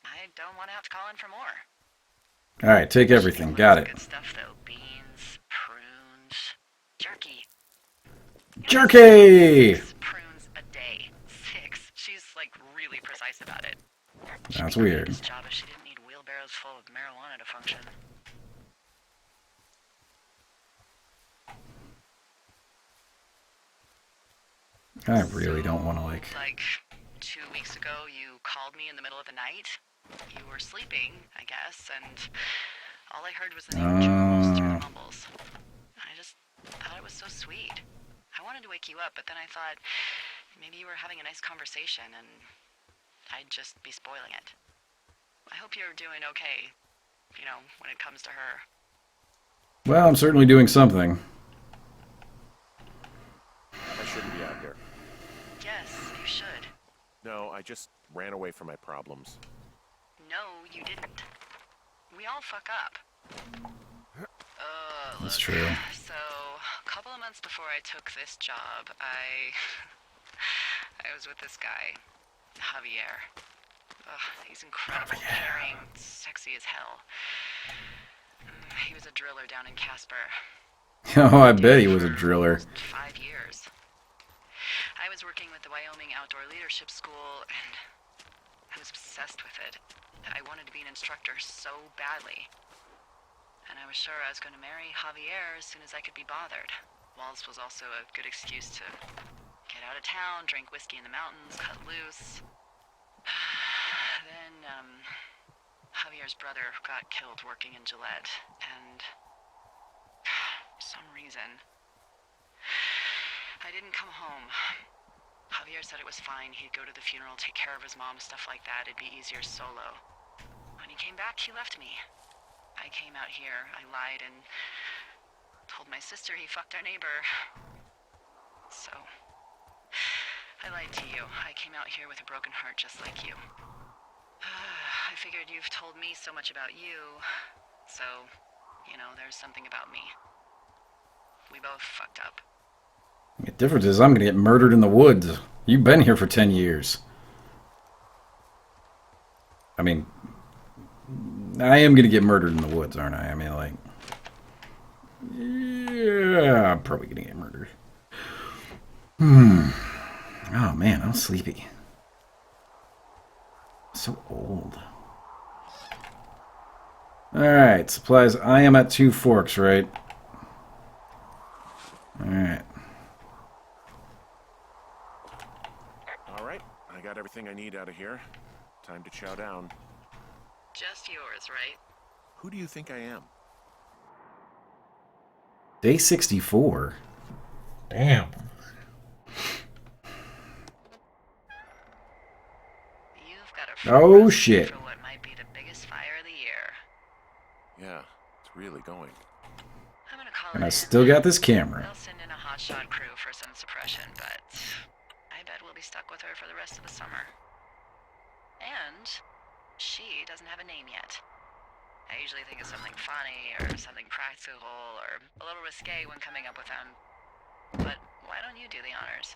I don't want to have to call in for more. Alright, take everything. Got it. Good stuff, though. Beans, prunes, jerky. Jerky! 6 prunes a day. 6. She's, like, really precise about it. That's She'd be weird. good at this job if she didn't need wheelbarrows full of marijuana to function. I really don't want to, like... Like, 2 weeks ago, you called me in the middle of the night. You were sleeping, I guess, and all I heard was the name Jules through the mumbles. I just thought it was so sweet. I wanted to wake you up, but then I thought maybe you were having a nice conversation, and I'd just be spoiling it. I hope you're doing okay, you know, when it comes to her. Well, I'm certainly doing something. I shouldn't be out here. Yes, you should. No, I just ran away from my problems. No, you didn't. We all fuck up. That's Look, true. So, a couple of months before I took this job, I was with this guy, Javier. He's incredible, caring, sexy as hell. He was a driller down in Casper. Oh, I bet he was a driller. 5 years. I was working with the Wyoming Outdoor Leadership School, and I was obsessed with it. I wanted to be an instructor so badly. And I was sure I was going to marry Javier as soon as I could be bothered. Walls was also a good excuse to get out of town, drink whiskey in the mountains, cut loose. Then, Javier's brother got killed working in Gillette, and for some reason, I didn't come home. Javier said it was fine. He'd go to the funeral, take care of his mom, stuff like that. It'd be easier solo. When he came back, he left me. I came out here, I lied, and told my sister he fucked our neighbor. So, I lied to you. I came out here with a broken heart just like you. I figured you've told me so much about you, so, you know, there's something about me. We both fucked up. The difference is I'm going to get murdered in the woods. You've been here for 10 years. I mean, I am going to get murdered in the woods, aren't I? I mean, like... Yeah, I'm probably going to get murdered. Oh, man, I'm sleepy. so old. Alright, supplies. I am at 2 forks, right? Alright. Alright, I got everything I need out of here. Time to chow down. Just yours, right? Who do you think I am? Day 64. Damn. You've got a Oh, recipe shit. for what might be the biggest fire of the year. Yeah, it's really going. I'm gonna call And it I in. still got this camera. They'll send in a hotshot crew for some suppression, but I bet we'll be stuck with her for the rest of the summer. And she doesn't have a name yet. I usually think of something funny or something practical or a little risque when coming up with them. But why don't you do the honors?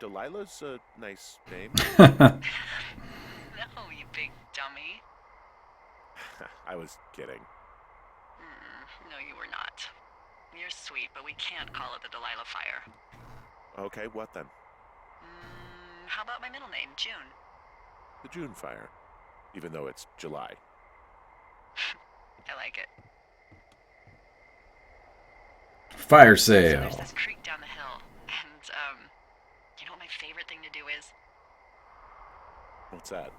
Delilah's a nice name. No, you big dummy. I was kidding. No, you were not. You're sweet, but we can't call it the Delilah Fire. Okay, what then? How about my middle name, June? The June fire. Even though it's July. I like it. Fire So sale. there's this creek down the hill, and you know what my favorite thing to do is? What's that?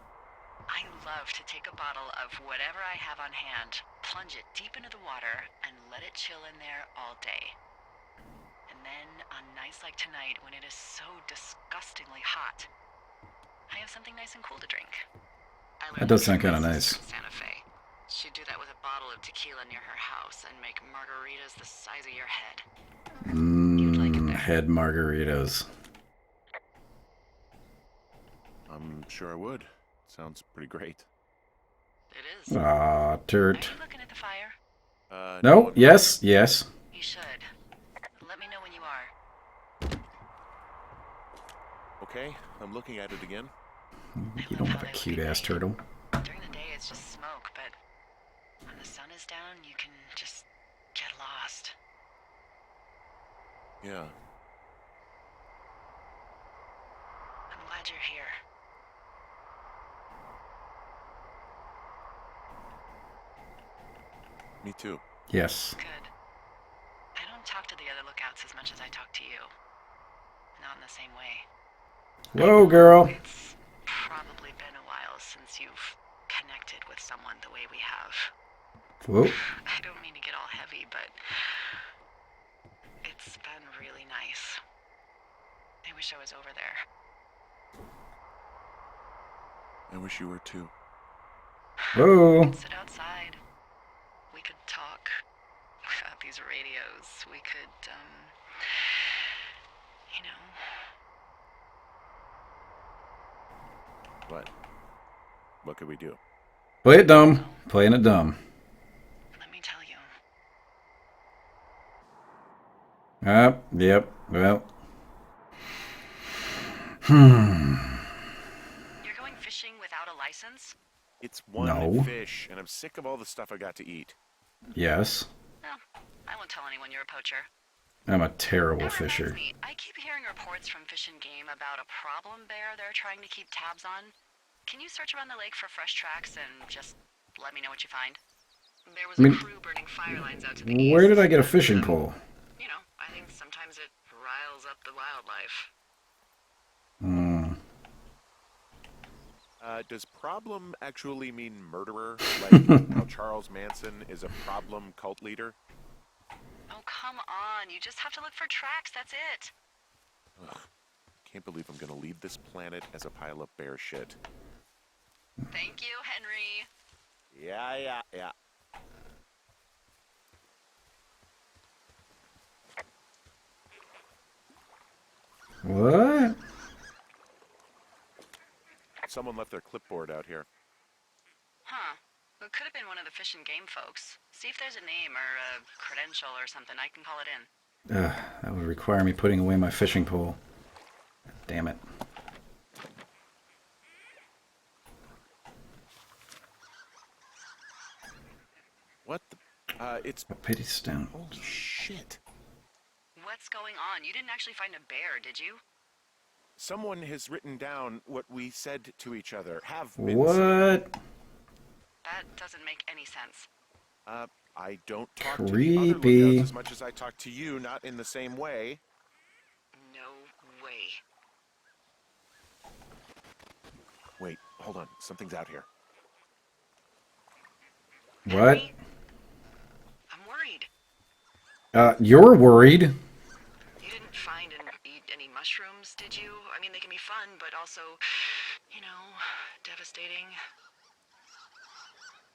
I love to take a bottle of whatever I have on hand, plunge it deep into the water, and let it chill in there all day. And then, on nights like tonight, when it is so disgustingly hot, I have something nice and cool to drink. That does sound kinda nice. Santa Fe. She'd do that with a bottle of tequila near her house and make margaritas the size of your head. You'd like it there. Head margaritas. I'm sure I would. Sounds pretty great. It is. Aw, Are Turt. you looking at the fire? No? Yes? Yes. You should. Let me know when you are. Okay, I'm looking at it again. You don't have a cute-ass turtle. During the day, it's just smoke, but when the sun is down, you can just get lost. Yeah. I'm glad you're here. Me too. Yes. Good. I don't talk to the other lookouts as much as I talk to you. Not in the same way. Whoa, girl. It's probably been a while since you've connected with someone the way we have. Whoa. I don't mean to get all heavy, but it's been really nice. I wish I was over there. I wish you were too. Whoa. We could sit outside. We could talk about these radios. We could, you know. What? What could we do? Play it dumb. Playing it dumb. Let me tell you. Yep. Well. You're going fishing without a license? It's one No. fish, and I'm sick of all the stuff I got to eat. Yes. No, I won't tell anyone you're a poacher. I'm a terrible That reminds fisher. me, I keep hearing reports from Fish and Game about a problem bear they're trying to keep tabs on. Can you search around the lake for fresh tracks and just let me know what you find? There was a crew burning fire lines out to the east. Where did I get a fishing pole? You know, I think sometimes it riles up the wildlife. Does problem actually mean murderer? Like how Charles Manson is a problem cult leader? Oh, come on. You just have to look for tracks. That's it. Ugh. Can't believe I'm gonna leave this planet as a pile of bear shit. Thank you, Henry. Yeah. What? Someone left their clipboard out here. Huh. It could have been one of the Fish and Game folks. See if there's a name or a credential or something. I can call it in. That would require me putting away my fishing pole. Damn it. What the? It's... A pity stone. Holy shit. What What's going on? You didn't actually find a bear, did you? Someone has written down what we said to each other. Have been What? That doesn't make any sense. I don't talk to the other Creepy. lookouts as much as I talk to you, not in the same way. No way. Wait, hold on. Something's out here. What? Henry? I'm worried. You're worried. You didn't find and eat any mushrooms, did you? I mean, they can be fun, but also, you know, devastating.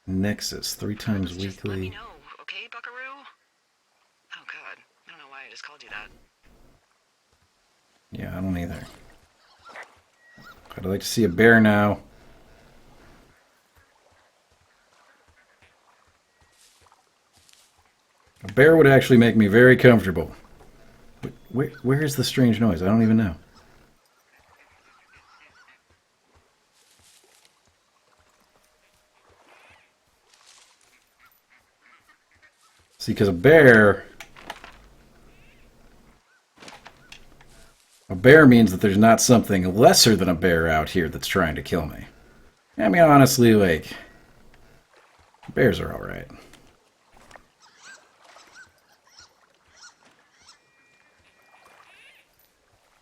Nexus, 3 times Just let me weekly. know, okay, buckaroo? Oh, God. I don't know why I just called you that. Yeah, I don't either. I'd like to see a bear now. A bear would actually make me very comfortable. Where is the strange noise? I don't even know. See, because a bear means that there's not something lesser than a bear out here that's trying to kill me. I mean, honestly, like, bears are alright.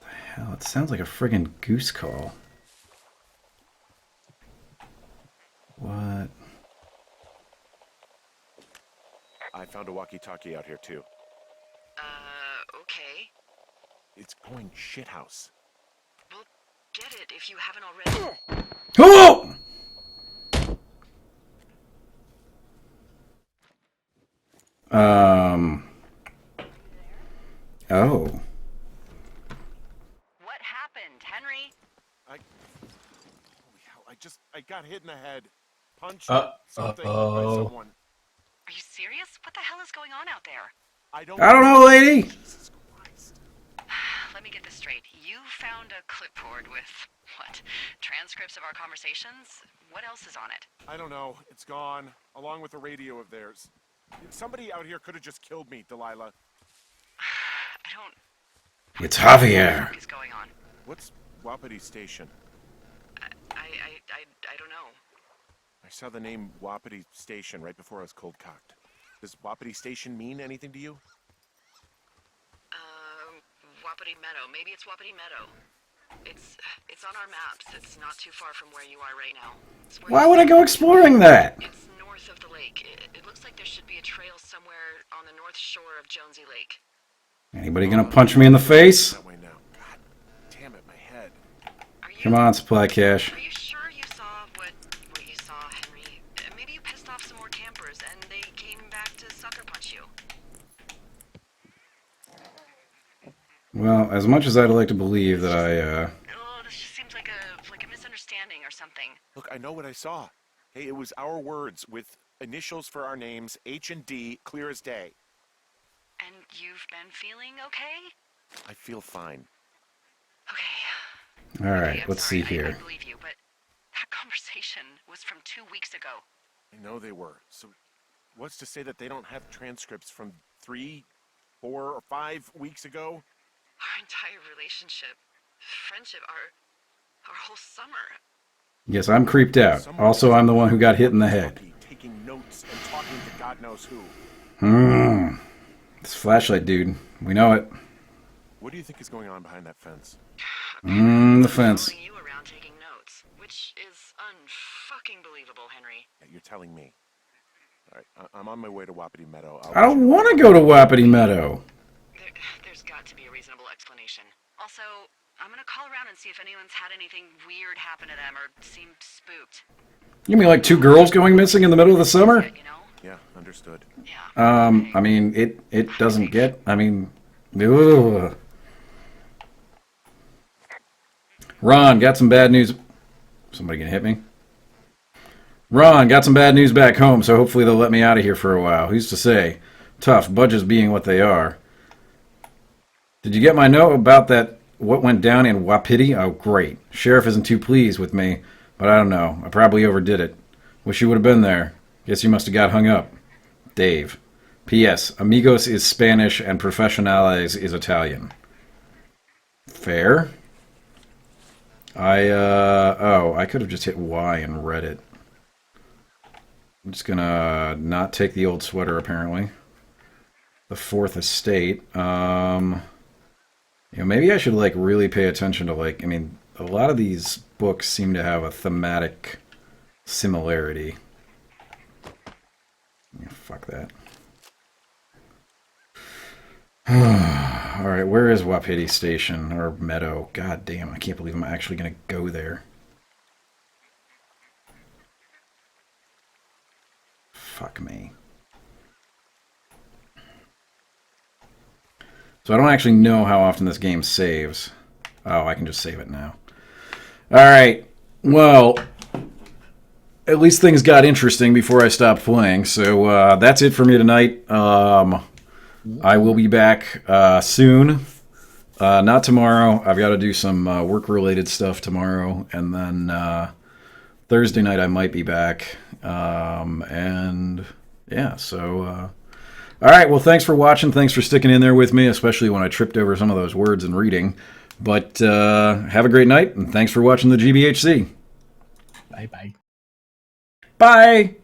The hell, it sounds like a friggin' goose call. What? I found a walkie-talkie out here, too. Okay. It's going shithouse. Well, get it if you haven't already. Oh! Oh. What happened, Henry? Holy hell, I got hit in the head. Punched or something by someone. Are you serious? What the hell is going on out there? I don't know, lady! Jesus Christ. Let me get this straight. You found a clipboard with, what, transcripts of our conversations? What else is on it? I don't know. It's gone, along with a radio of theirs. Somebody out here could have just killed me, Delilah. I don't... It's Javier. What is going on? What's Wapiti Station? I don't know. I saw the name Wapiti Station right before I was cold-cocked. Does Wapiti Station mean anything to you? Wapiti Meadow. Maybe it's Wapiti Meadow. It's on our maps. It's not too far from where you are right now. Why would I go exploring that? It's north of the lake. It looks like there should be a trail somewhere on the north shore of Jonesy Lake. Anybody gonna punch me in the face? That way now. God damn it, my head. Come on, supply cash. Are you sure you saw what you saw, Henry? Maybe you pissed off some more campers and they came back to sucker punch you. Well, as much as I'd like to believe that Oh, this just seems like a misunderstanding or something. Look, I know what I saw. Hey, it was our words with initials for our names, H and D, clear as day. And you've been feeling okay? I feel fine. Okay. Alright, I'm let's sorry, see here. I believe you, but that conversation was from 2 weeks ago. I know they were. So what's to say that they don't have transcripts from 3, 4, or 5 weeks ago? Our entire relationship, friendship, our whole summer. Yes, I'm creeped out. Also, I'm the one who got hit in the head. Taking notes and talking to God knows who. This flashlight dude. We know it. What do you think is going on behind that fence? The fence. Following you around taking notes, which is unfucking believable, Henry. Yeah, you're telling me. All right, I'm on my way to Wapiti Meadow. I don't want to go to Wapiti Meadow. There's got to be a reasonable explanation. Also, I'm gonna call around and see if anyone's had anything weird happen to them or seemed spooked. You mean like 2 girls going missing in the middle of the summer? You know? Yeah, understood. Yeah. I mean, it doesn't get, I mean, ugh. Ron, got some bad news. Somebody gonna hit me? Ron, got some bad news back home, so hopefully they'll let me out of here for a while. Who's to say? Tough, budgets being what they are. Did you get my note about that, what went down in Wapiti? Oh, great. Sheriff isn't too pleased with me, but I don't know. I probably overdid it. Wish you would have been there. Guess you must have got hung up. Dave. P.S. Amigos is Spanish and Professionales is Italian. Fair. I could have just hit Y and read it. I'm just gonna not take the old sweater, apparently. The Fourth Estate. Maybe I should, like, really pay attention to, like, I mean, a lot of these books seem to have a thematic similarity. Yeah, fuck that. Alright, where is Wapiti Station, or Meadow? God damn, I can't believe I'm actually gonna go there. Fuck me. So I don't actually know how often this game saves. Oh, I can just save it now. Alright, well, at least things got interesting before I stopped playing, so that's it for me tonight. I will be back soon. Not tomorrow. I've got to do some work-related stuff tomorrow, and then Thursday night I might be back. And yeah, so all right. Well, thanks for watching. Thanks for sticking in there with me, especially when I tripped over some of those words in reading. But have a great night, and thanks for watching the GBHC. Bye-bye. Bye.